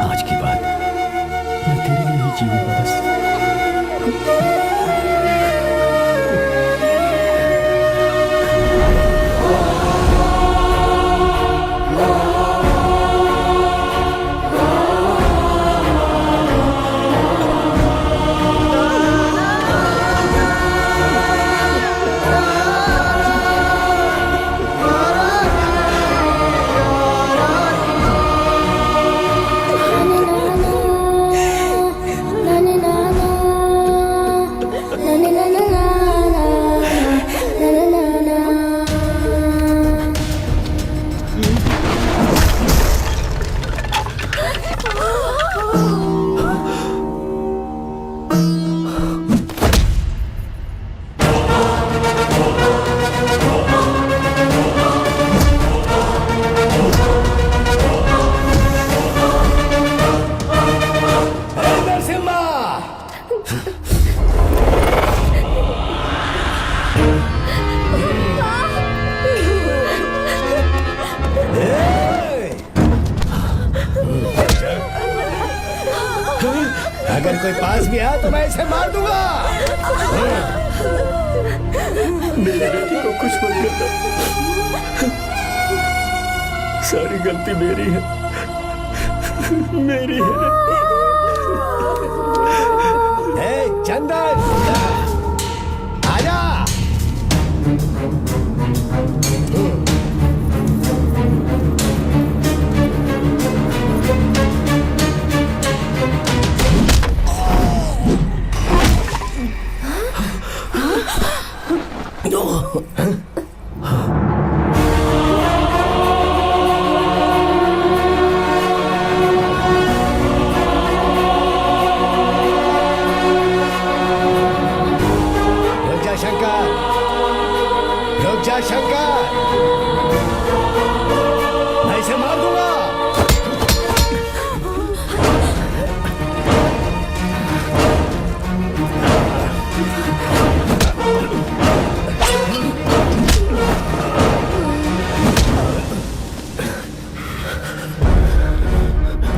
आज के बाद मैं तेरे लिए ही जीऊंगा बस। अगर कोई पास भी आया तो मैं इसे मार दूंगा। मेरी बेटी को कुछ मत करना, सारी गलती मेरी है, मेरी है। चंदन आजा। रुक जा शंकर, मैं इसे मार दूंगा।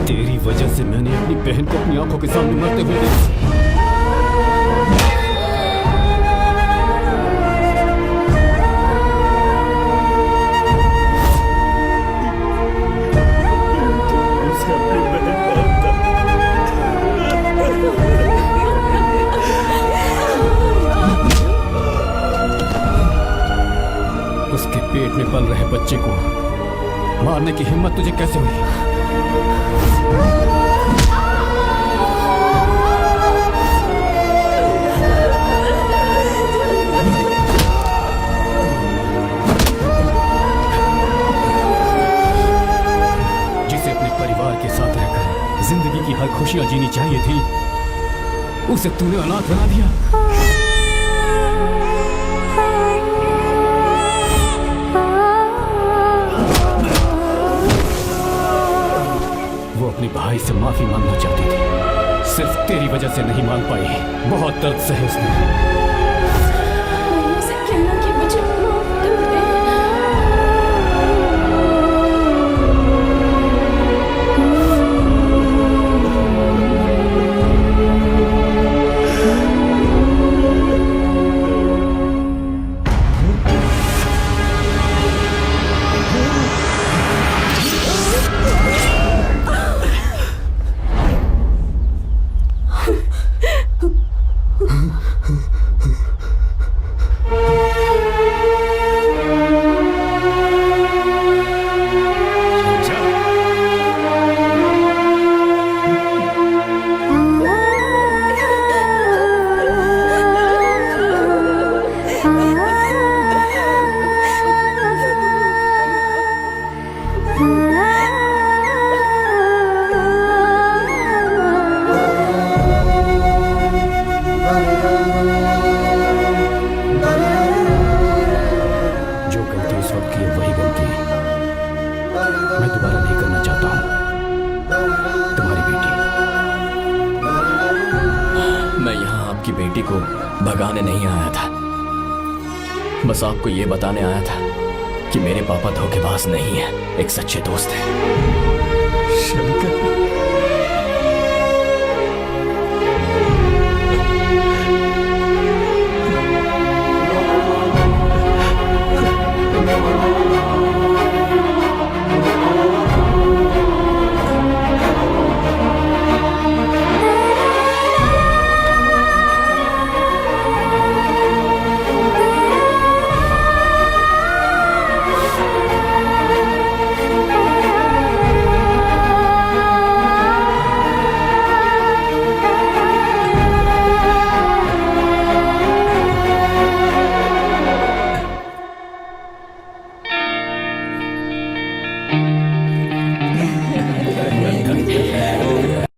तेरी वजह से मैंने अपनी बहन को अपनी आंखों के सामने मरते हुए देखा। उसके पेट में पल रहे बच्चे को मारने की हिम्मत तुझे कैसे हुई? जिसे अपने परिवार के साथ रहकर जिंदगी की हर खुशियां जीनी चाहिए थी, उसे तूने अनाथ बना दिया। वो अपने भाई से माफी मांगना चाहती थी, सिर्फ तेरी वजह से नहीं मांग पाई। बहुत दर्द सहे उसने। बहाने नहीं आया था, बस आपको ये बताने आया था कि मेरे पापा धोखेबाज नहीं है, एक सच्चे दोस्त हैं। शंकर,